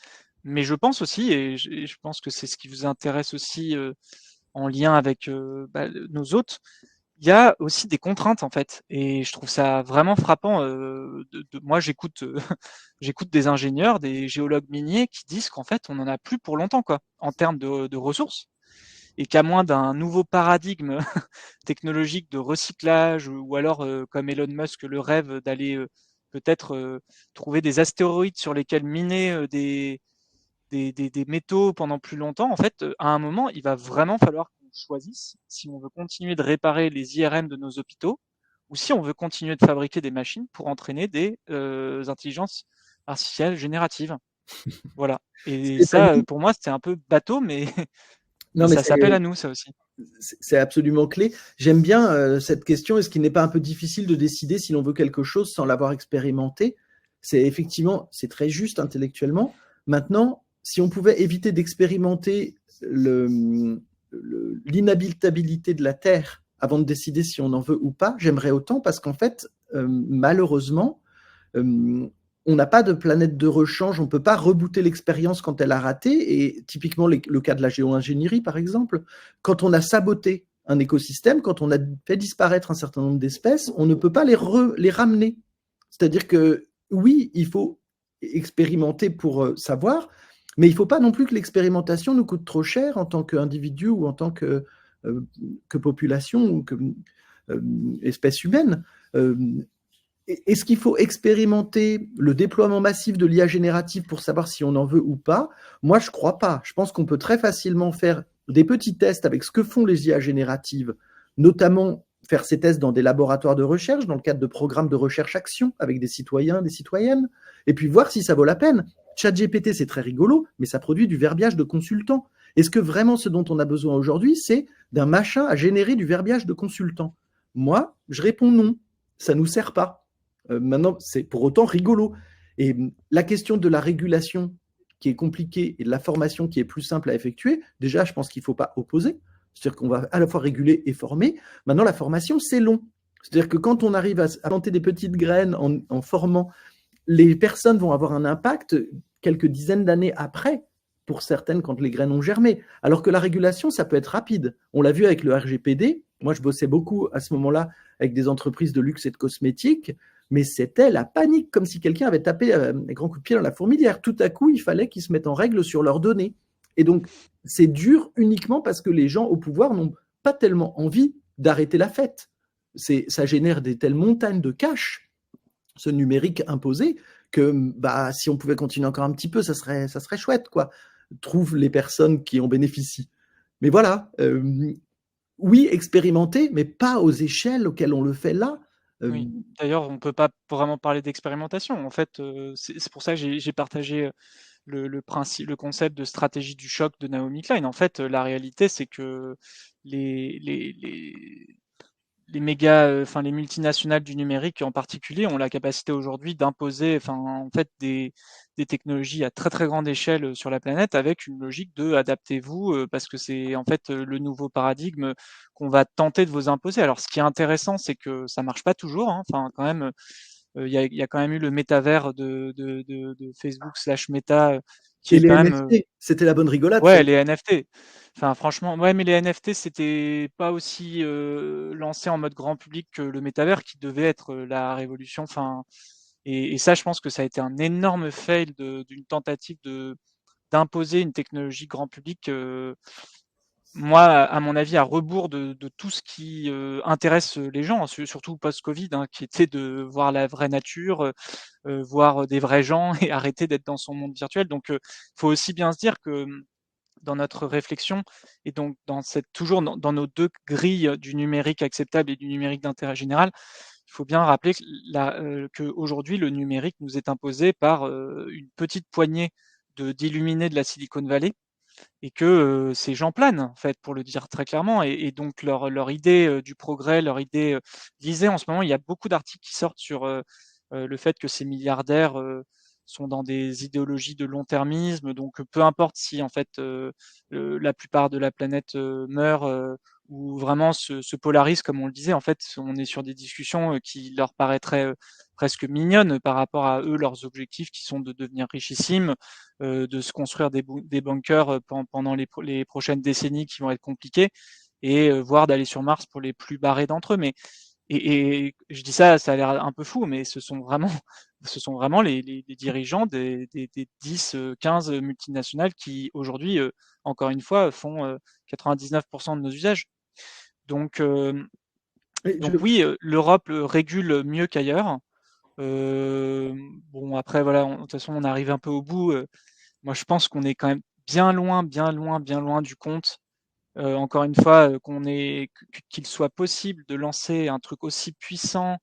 Mais je pense aussi, et je pense que c'est ce qui vous intéresse aussi en lien avec nos hôtes, il y a aussi des contraintes en fait. Et je trouve ça vraiment frappant. Moi, j'écoute j'écoute des ingénieurs, des géologues miniers qui disent qu'en fait, on n'en a plus pour longtemps, quoi, en termes de ressources. Et qu'à moins d'un nouveau paradigme technologique de recyclage, ou alors, comme Elon Musk le rêve, d'aller peut-être trouver des astéroïdes sur lesquels miner des métaux pendant plus longtemps, en fait, à un moment, il va vraiment falloir qu'on choisisse si on veut continuer de réparer les IRM de nos hôpitaux ou si on veut continuer de fabriquer des machines pour entraîner des intelligences artificielles génératives. Voilà. Et ça, pour moi, c'était un peu bateau, mais, non, mais ça s'appelle à nous, ça aussi. C'est absolument clé. J'aime bien cette question. Est-ce qu'il n'est pas un peu difficile de décider si l'on veut quelque chose sans l'avoir expérimenté? C'est effectivement, c'est très juste intellectuellement. Maintenant, si on pouvait éviter d'expérimenter l'inhabitabilité de la Terre avant de décider si on en veut ou pas, j'aimerais autant parce qu'en fait, malheureusement, on n'a pas de planète de rechange, on ne peut pas rebooter l'expérience quand elle a raté. Et typiquement, le cas de la géo-ingénierie, par exemple, quand on a saboté un écosystème, quand on a fait disparaître un certain nombre d'espèces, on ne peut pas les ramener. C'est-à-dire que oui, il faut expérimenter pour savoir, mais il ne faut pas non plus que l'expérimentation nous coûte trop cher en tant qu'individu ou en tant que population ou que espèce humaine. Est-ce qu'il faut expérimenter le déploiement massif de l'IA générative pour savoir si on en veut ou pas? Moi, je ne crois pas. Je pense qu'on peut très facilement faire des petits tests avec ce que font les IA génératives, notamment faire ces tests dans des laboratoires de recherche, dans le cadre de programmes de recherche-action avec des citoyens, des citoyennes, et puis voir si ça vaut la peine. ChatGPT, c'est très rigolo, mais ça produit du verbiage de consultants. Est-ce que vraiment ce dont on a besoin aujourd'hui, c'est d'un machin à générer du verbiage de consultants? Moi, je réponds non. Ça ne nous sert pas. Maintenant, c'est pour autant rigolo. Et la question de la régulation qui est compliquée et de la formation qui est plus simple à effectuer, déjà, je pense qu'il ne faut pas opposer. C'est-à-dire qu'on va à la fois réguler et former. Maintenant, la formation, c'est long. C'est-à-dire que quand on arrive à planter des petites graines en formant, les personnes vont avoir un impact quelques dizaines d'années après, pour certaines, quand les graines ont germé. Alors que la régulation, ça peut être rapide. On l'a vu avec le RGPD. Moi, je bossais beaucoup à ce moment-là avec des entreprises de luxe et de cosmétiques, mais c'était la panique, comme si quelqu'un avait tapé un grand coup de pied dans la fourmilière. Tout à coup, il fallait qu'ils se mettent en règle sur leurs données. Et donc, c'est dur uniquement parce que les gens au pouvoir n'ont pas tellement envie d'arrêter la fête. Ça génère des telles montagnes de cash, ce numérique imposé, que si on pouvait continuer encore un petit peu, ça serait chouette, quoi. Trouve les personnes qui en bénéficient. Mais voilà, oui, expérimenter, mais pas aux échelles auxquelles on le fait là. Oui. D'ailleurs, on ne peut pas vraiment parler d'expérimentation. En fait, c'est pour ça que j'ai partagé le concept de stratégie du choc de Naomi Klein. En fait, la réalité, c'est que les méga, enfin les multinationales du numérique en particulier ont la capacité aujourd'hui d'imposer, enfin en fait des technologies à très très grande échelle sur la planète avec une logique de adaptez-vous parce que c'est en fait le nouveau paradigme qu'on va tenter de vous imposer. Alors ce qui est intéressant, c'est que ça marche pas toujours. Hein. Enfin quand même, il y a quand même eu le métavers de Facebook slash Meta qui Et est les quand même NFT, c'était la bonne rigolade. ouais, les NFT. Enfin, franchement, ouais, mais les NFT, c'était pas aussi lancé en mode grand public que le métavers qui devait être la révolution. Enfin, et ça, je pense que ça a été un énorme fail d'une tentative d'imposer une technologie grand public. Moi, à mon avis, à rebours de tout ce qui intéresse les gens, surtout post-Covid, hein, qui était de voir la vraie nature, voir des vrais gens et arrêter d'être dans son monde virtuel. Donc, il faut aussi bien se dire que dans notre réflexion et donc toujours dans nos deux grilles du numérique acceptable et du numérique d'intérêt général, il faut bien rappeler qu'aujourd'hui, le numérique nous est imposé par une petite poignée d'illuminés de la Silicon Valley et que ces gens planent, en fait, pour le dire très clairement. Et donc, leur idée du progrès, leur idée. Lisez, en ce moment, il y a beaucoup d'articles qui sortent sur le fait que ces milliardaires sont dans des idéologies de long-termisme. Donc, peu importe si, en fait, la plupart de la planète meurt ou vraiment se polarise, comme on le disait. En fait, on est sur des discussions qui leur paraîtraient presque mignonnes par rapport à eux, leurs objectifs qui sont de devenir richissimes, de se construire des bunkers pendant les prochaines décennies qui vont être compliquées, et voire d'aller sur Mars pour les plus barrés d'entre eux. Mais et je dis ça, ça a l'air un peu fou, mais ce sont vraiment les dirigeants des 10, 15 multinationales qui aujourd'hui, encore une fois, font 99% de nos usages. Donc oui, l'Europe régule mieux qu'ailleurs. Bon après voilà, de toute façon on arrive un peu au bout. Moi je pense qu'on est quand même bien loin, bien loin, bien loin du compte. Encore une fois, qu'il soit possible de lancer un truc aussi puissant,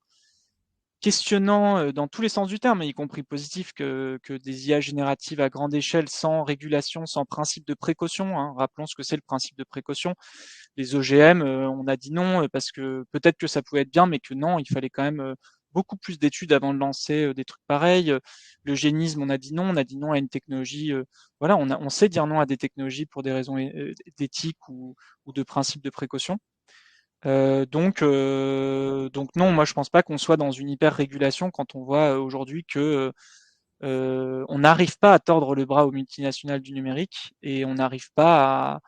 questionnant dans tous les sens du terme, y compris positif, que des IA génératives à grande échelle, sans régulation, sans principe de précaution. Hein. Rappelons ce que c'est le principe de précaution. Les OGM, on a dit non parce que peut-être que ça pouvait être bien, mais que non, il fallait quand même beaucoup plus d'études avant de lancer des trucs pareils. L'eugénisme, on a dit non à une technologie. Voilà, on sait dire non à des technologies pour des raisons d'éthique ou de principe de précaution. Donc non, moi je pense pas qu'on soit dans une hyper-régulation quand on voit aujourd'hui que on n'arrive pas à tordre le bras aux multinationales du numérique et on n'arrive pas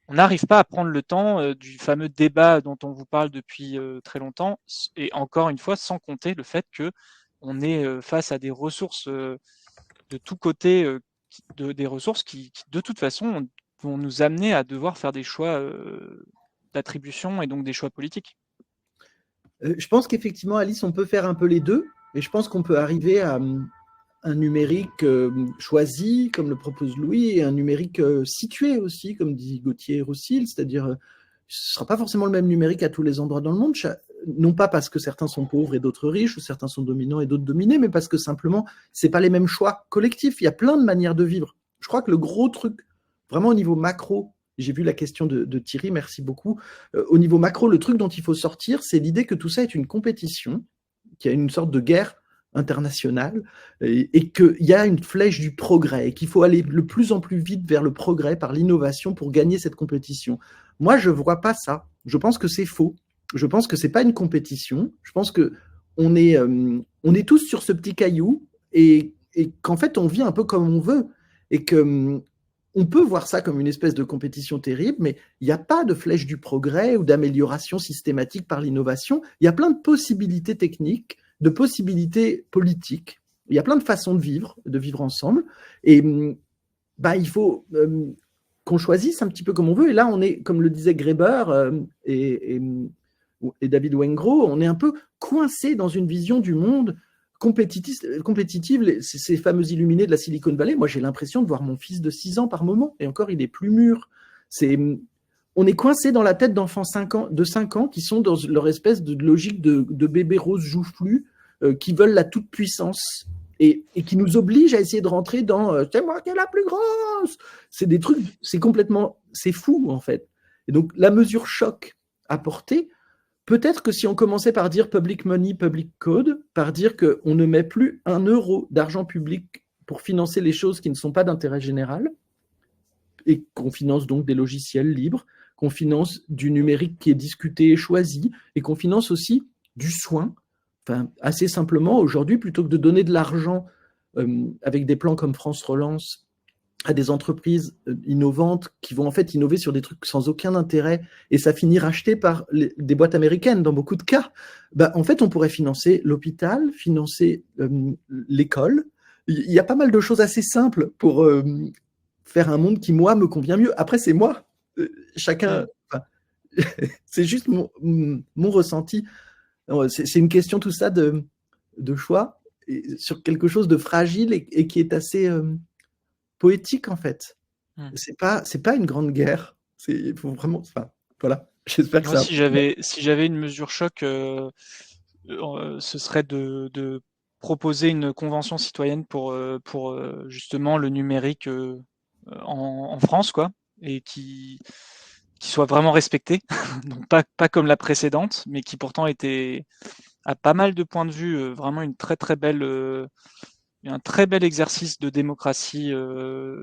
à prendre le temps du fameux débat dont on vous parle depuis très longtemps, et encore une fois, sans compter le fait que on est face à des ressources de tous côtés, des ressources qui, de toute façon, vont nous amener à devoir faire des choix d'attribution et donc des choix politiques. Je pense qu'effectivement, Alice, on peut faire un peu les deux, et je pense qu'on peut arriver à un numérique choisi, comme le propose Louis, et un numérique situé aussi, comme dit Gauthier Roussel, c'est-à-dire ce ne sera pas forcément le même numérique à tous les endroits dans le monde, non pas parce que certains sont pauvres et d'autres riches, ou certains sont dominants et d'autres dominés, mais parce que simplement, ce n'est pas les mêmes choix collectifs. Il y a plein de manières de vivre. Je crois que le gros truc, vraiment au niveau macro, j'ai vu la question de Thierry, merci beaucoup. Au niveau macro, le truc dont il faut sortir, c'est l'idée que tout ça est une compétition, qu'il y a une sorte de guerre internationale, et qu'il y a une flèche du progrès, et qu'il faut aller de plus en plus vite vers le progrès par l'innovation pour gagner cette compétition. Moi, je ne vois pas ça. Je pense que c'est faux. Je pense que ce n'est pas une compétition. Je pense qu'on est, on est tous sur ce petit caillou, et qu'en fait, on vit un peu comme on veut, et que on peut voir ça comme une espèce de compétition terrible, mais il n'y a pas de flèche du progrès ou d'amélioration systématique par l'innovation. Il y a plein de possibilités techniques, de possibilités politiques. Il y a plein de façons de vivre ensemble. Et il faut qu'on choisisse un petit peu comme on veut. Et là, on est, comme le disait Graeber et David Wengrow, on est un peu coincé dans une vision du monde compétitive, ces fameux illuminés de la Silicon Valley. Moi, j'ai l'impression de voir mon fils de 6 ans par moment, et encore, il est plus mûr. On est coincé dans la tête d'enfants de 5 ans qui sont dans leur espèce de logique de bébé rose joufflu, qui veulent la toute-puissance, et qui nous obligent à essayer de rentrer dans « c'est moi qui est la plus grosse ». C'est des trucs, c'est fou, en fait. Et donc, la mesure choc apportée, peut-être que si on commençait par dire public money, public code, par dire qu'on ne met plus 1 euro d'argent public pour financer les choses qui ne sont pas d'intérêt général, et qu'on finance donc des logiciels libres, qu'on finance du numérique qui est discuté et choisi, et qu'on finance aussi du soin. Enfin, assez simplement, aujourd'hui, plutôt que de donner de l'argent avec des plans comme France Relance à des entreprises innovantes qui vont en fait innover sur des trucs sans aucun intérêt, et ça finit racheté par des boîtes américaines dans beaucoup de cas, en fait, on pourrait financer l'hôpital, financer l'école. Il y a pas mal de choses assez simples pour faire un monde qui, moi, me convient mieux. Après, c'est moi. Chacun... c'est juste mon ressenti. C'est une question, tout ça, de choix, sur quelque chose de fragile et qui est assez... poétique, en fait. C'est pas une grande guerre. Il faut vraiment... Enfin, voilà. J'espère que moi, ça... si j'avais une mesure choc, ce serait de proposer une convention citoyenne pour justement le numérique en France, quoi, et qui soit vraiment respectée. Donc pas comme la précédente, mais qui pourtant était à pas mal de points de vue vraiment une très très belle un très bel exercice de démocratie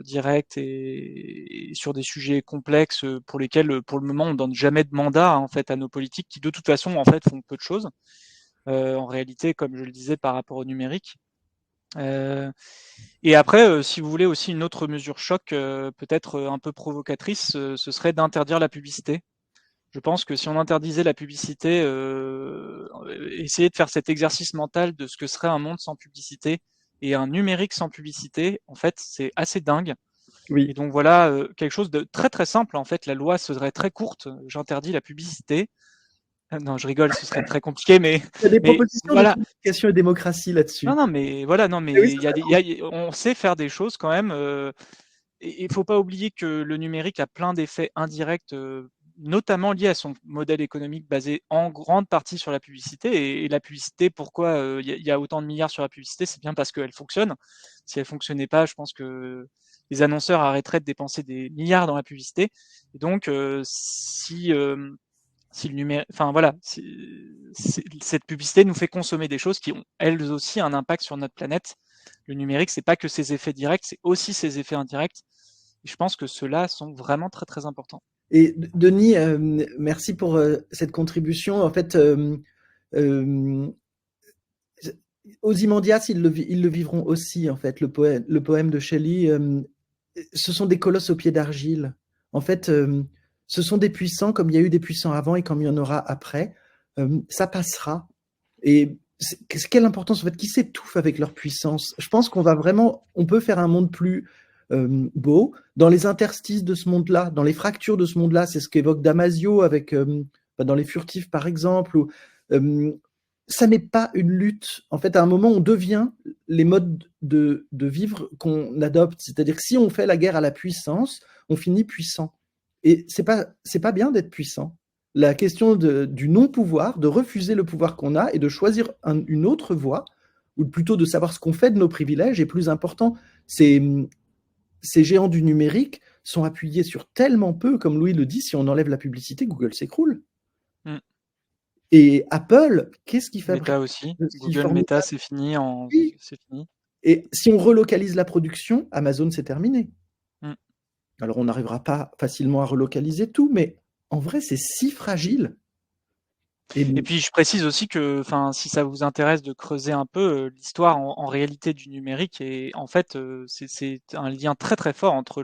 directe et sur des sujets complexes pour lesquels, pour le moment, on donne jamais de mandat en fait à nos politiques qui, de toute façon, en fait, font peu de choses. En réalité, comme je le disais, par rapport au numérique. Et après, si vous voulez aussi une autre mesure choc, peut-être un peu provocatrice, ce serait d'interdire la publicité. Je pense que si on interdisait la publicité, essayer de faire cet exercice mental de ce que serait un monde sans publicité et un numérique sans publicité, en fait, c'est assez dingue. Oui. Et donc voilà, quelque chose de très très simple. En fait, la loi serait très courte. J'interdis la publicité. Non, je rigole, ce serait très compliqué, mais Il y a des mais propositions voilà. de communication et démocratie là-dessus. Non, mais voilà, non, mais Oui, on sait faire des choses quand même. Et il faut pas oublier que le numérique a plein d'effets indirects, notamment liés à son modèle économique basé en grande partie sur la publicité. Et la publicité, pourquoi il y a autant de milliards sur la publicité, c'est bien parce qu'elle fonctionne. Si elle fonctionnait pas, je pense que les annonceurs arrêteraient de dépenser des milliards dans la publicité. Et donc, si si le numérique, enfin voilà, cette publicité nous fait consommer des choses qui ont elles aussi un impact sur notre planète. Le numérique, c'est pas que ses effets directs, c'est aussi ses effets indirects. Et je pense que ceux-là sont vraiment très très importants. Et Denis, merci pour cette contribution. En fait, Ozymandias, ils le vivront aussi, en fait, le poème de Shelley. Ce sont des colosses aux pieds d'argile. En fait, ce sont des puissants comme il y a eu des puissants avant et comme il y en aura après. Ça passera. Et quelle importance, en fait, qui s'étouffent avec leur puissance. Je pense on peut faire un monde plus beau. Dans les interstices de ce monde-là, dans les fractures de ce monde-là, c'est ce qu'évoque Damasio avec, dans Les Furtifs, par exemple, où, ça n'est pas une lutte. En fait, à un moment, on devient les modes de vivre qu'on adopte. C'est-à-dire que si on fait la guerre à la puissance, on finit puissant. Et c'est pas bien d'être puissant. La question du non-pouvoir, de refuser le pouvoir qu'on a et de choisir une autre voie, ou plutôt de savoir ce qu'on fait de nos privilèges, est plus important. Ces géants du numérique sont appuyés sur tellement peu, comme Louis le dit, si on enlève la publicité, Google s'écroule. Et Apple, qu'est-ce qu'il fabrique? Meta aussi. Google Meta, c'est fini. Oui. C'est fini. Et si on relocalise la production, Amazon, c'est terminé. Mm. Alors, on n'arrivera pas facilement à relocaliser tout, mais en vrai, c'est si fragile. Et puis, je précise aussi que, si ça vous intéresse de creuser un peu l'histoire en réalité du numérique, et en fait, c'est un lien très très fort entre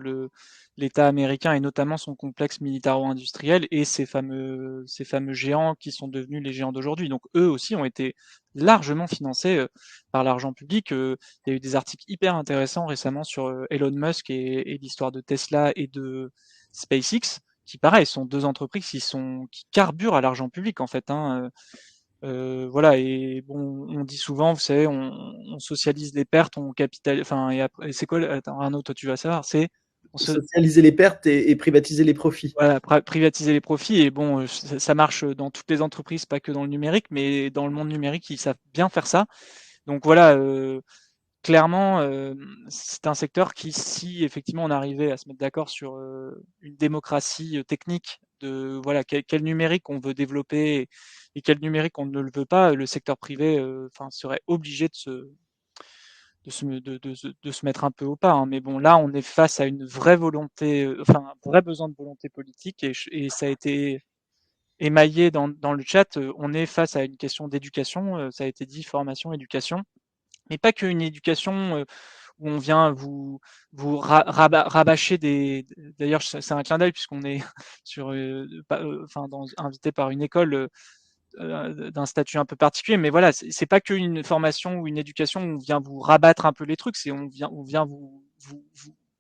l'État américain et notamment son complexe militaro-industriel et ces fameux géants qui sont devenus les géants d'aujourd'hui. Donc, eux aussi ont été largement financés par l'argent public. Il y a eu des articles hyper intéressants récemment sur Elon Musk et l'histoire de Tesla et de SpaceX, qui pareil sont deux entreprises qui carburent à l'argent public en fait. Voilà, et bon, on dit souvent, vous savez, on socialise les pertes, on capitalise. Enfin, et après, c'est quoi? Attends, Arnaud, toi tu vas savoir. C'est socialiser les pertes et privatiser les profits. Voilà, privatiser les profits. Et bon, ça marche dans toutes les entreprises, pas que dans le numérique, mais dans le monde numérique, ils savent bien faire ça. Donc voilà. Clairement, c'est un secteur qui, si effectivement on arrivait à se mettre d'accord sur une démocratie technique de voilà quel numérique on veut développer et quel numérique on ne le veut pas, le secteur privé serait obligé de se mettre un peu au pas. Mais bon, là, on est face à une vraie volonté, un vrai besoin de volonté politique et ça a été émaillé dans le chat. On est face à une question d'éducation, ça a été dit, formation, éducation. Mais pas qu'une éducation où on vient vous rabâcher des. D'ailleurs, c'est un clin d'œil puisqu'on est sur, invité par une école d'un statut un peu particulier. Mais voilà, c'est pas qu'une formation ou une éducation où on vient vous rabattre un peu les trucs. C'est on vient vous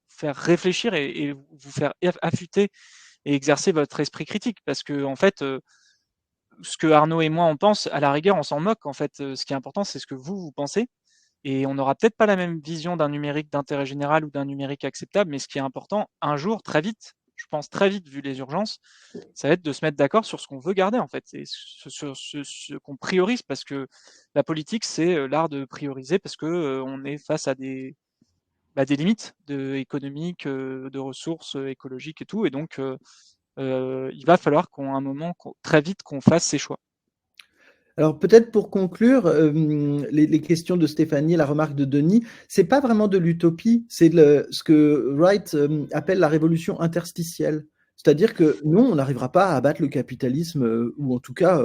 faire réfléchir et vous faire affûter et exercer votre esprit critique, parce que en fait. Ce que Arnaud et moi on pense, à la rigueur, on s'en moque. En fait, ce qui est important, c'est ce que vous pensez. Et on n'aura peut-être pas la même vision d'un numérique d'intérêt général ou d'un numérique acceptable, mais ce qui est important, un jour, très vite, je pense très vite, vu les urgences, ça va être de se mettre d'accord sur ce qu'on veut garder, en fait, et sur ce qu'on priorise, parce que la politique, c'est l'art de prioriser, parce que on est face à des limites économiques, de ressources écologiques et tout, et donc il va falloir un moment, très vite, qu'on fasse ces choix. Alors peut-être pour conclure, les questions de Stéphanie, la remarque de Denis, c'est pas vraiment de l'utopie, c'est ce que Wright appelle la révolution interstitielle. C'est-à-dire que non, on n'arrivera pas à abattre le capitalisme, ou en tout cas,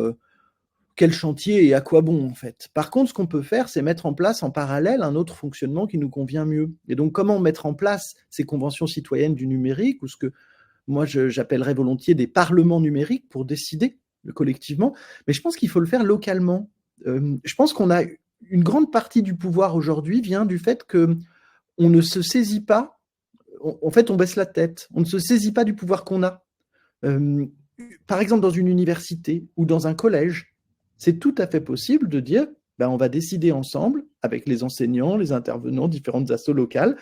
quel chantier et à quoi bon en fait. Par contre, ce qu'on peut faire, c'est mettre en place en parallèle un autre fonctionnement qui nous convient mieux. Et donc comment mettre en place ces conventions citoyennes du numérique, ou ce que moi j'appellerais volontiers des parlements numériques pour décider collectivement, mais je pense qu'il faut le faire localement. Je pense qu'on a une grande partie du pouvoir aujourd'hui vient du fait que on ne se saisit pas, en fait on baisse la tête, on ne se saisit pas du pouvoir qu'on a. Par exemple dans une université ou dans un collège, c'est tout à fait possible de dire on va décider ensemble avec les enseignants, les intervenants, différentes assos locales,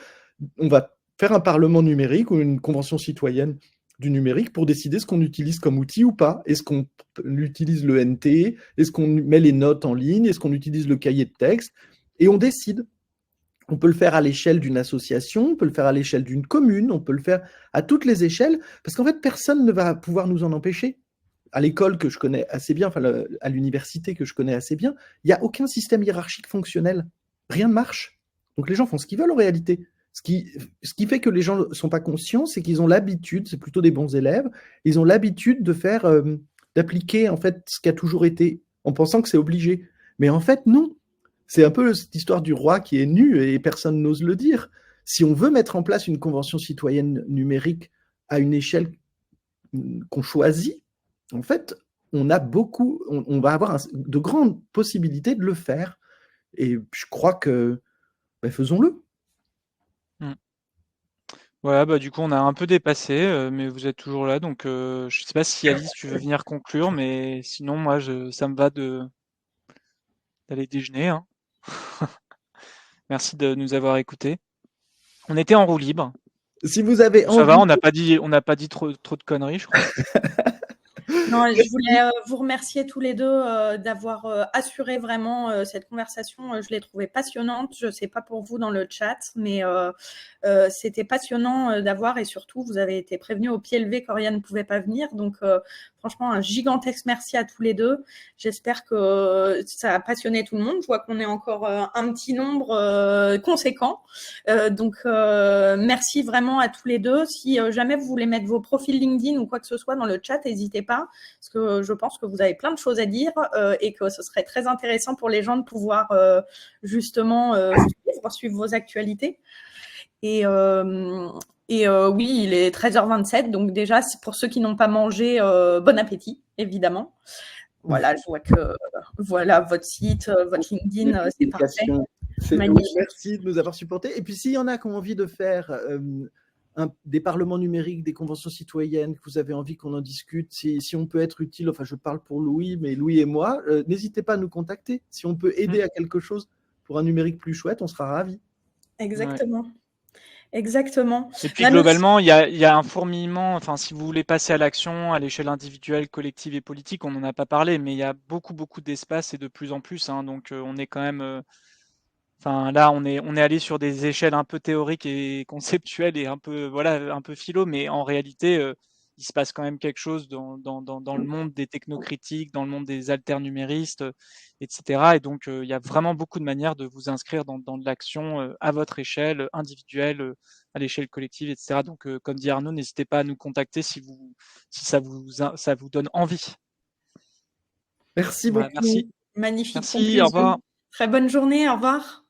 on va faire un parlement numérique ou une convention citoyenne du numérique pour décider ce qu'on utilise comme outil ou pas. Est-ce qu'on utilise le NT? Est-ce qu'on met les notes en ligne? Est-ce qu'on utilise le cahier de texte? Et on décide. On peut le faire à l'échelle d'une association, on peut le faire à l'échelle d'une commune, on peut le faire à toutes les échelles, parce qu'en fait, personne ne va pouvoir nous en empêcher. à l'école que je connais assez bien, enfin à l'université que je connais assez bien, il n'y a aucun système hiérarchique fonctionnel. Rien ne marche. Donc les gens font ce qu'ils veulent en réalité. Ce qui fait que les gens ne sont pas conscients, c'est qu'ils ont l'habitude, c'est plutôt des bons élèves, ils ont l'habitude de faire, d'appliquer en fait ce qui a toujours été, en pensant que c'est obligé. Mais en fait, non. C'est un peu cette histoire du roi qui est nu et personne n'ose le dire. Si on veut mettre en place une convention citoyenne numérique à une échelle qu'on choisit, en fait, on va avoir de grandes possibilités de le faire. Et je crois que faisons-le. Voilà, bah du coup on a un peu dépassé, mais vous êtes toujours là, donc je sais pas si Alice tu veux venir conclure, mais sinon moi ça me va d'aller déjeuner, hein. Merci de nous avoir écoutés. On était en roue libre. Si vous avez Ça va, envie... on n'a pas dit trop de conneries, je crois. Non, je voulais vous remercier tous les deux d'avoir assuré vraiment cette conversation. Je l'ai trouvée passionnante. Je ne sais pas pour vous dans le chat, mais c'était passionnant d'avoir, et surtout, vous avez été prévenus au pied levé qu'Oriane ne pouvait pas venir. Donc, franchement, un gigantesque merci à tous les deux. J'espère que ça a passionné tout le monde. Je vois qu'on est encore un petit nombre conséquent. Donc, merci vraiment à tous les deux. Si jamais vous voulez mettre vos profils LinkedIn ou quoi que ce soit dans le chat, n'hésitez pas, parce que je pense que vous avez plein de choses à dire et que ce serait très intéressant pour les gens de pouvoir justement suivre vos actualités. Et oui, il est 13h27, donc déjà, pour ceux qui n'ont pas mangé, bon appétit, évidemment. Voilà, je vois que voilà votre site, votre LinkedIn, c'est parfait. Merci de nous avoir supportés. Et puis, s'il y en a qui ont envie de faire des parlements numériques, des conventions citoyennes, que vous avez envie qu'on en discute, si on peut être utile, enfin, je parle pour Louis, mais Louis et moi, n'hésitez pas à nous contacter. Si on peut aider à quelque chose pour un numérique plus chouette, on sera ravis. Exactement. Ouais. Exactement. Et puis globalement, il y a un fourmillement, enfin si vous voulez passer à l'action à l'échelle individuelle, collective et politique, on n'en a pas parlé, mais il y a beaucoup d'espace et de plus en plus, hein, donc on est quand même, enfin là on est allé sur des échelles un peu théoriques et conceptuelles et un peu philo, mais en réalité il se passe quand même quelque chose dans le monde des technocritiques, dans le monde des alternuméristes, etc. Et donc il y a vraiment beaucoup de manières de vous inscrire dans de l'action à votre échelle individuelle, à l'échelle collective, etc. Donc comme dit Arnaud, n'hésitez pas à nous contacter si ça vous donne envie. Merci beaucoup. Merci. Magnifique Merci, conclusion. au revoir. Très bonne journée, au revoir.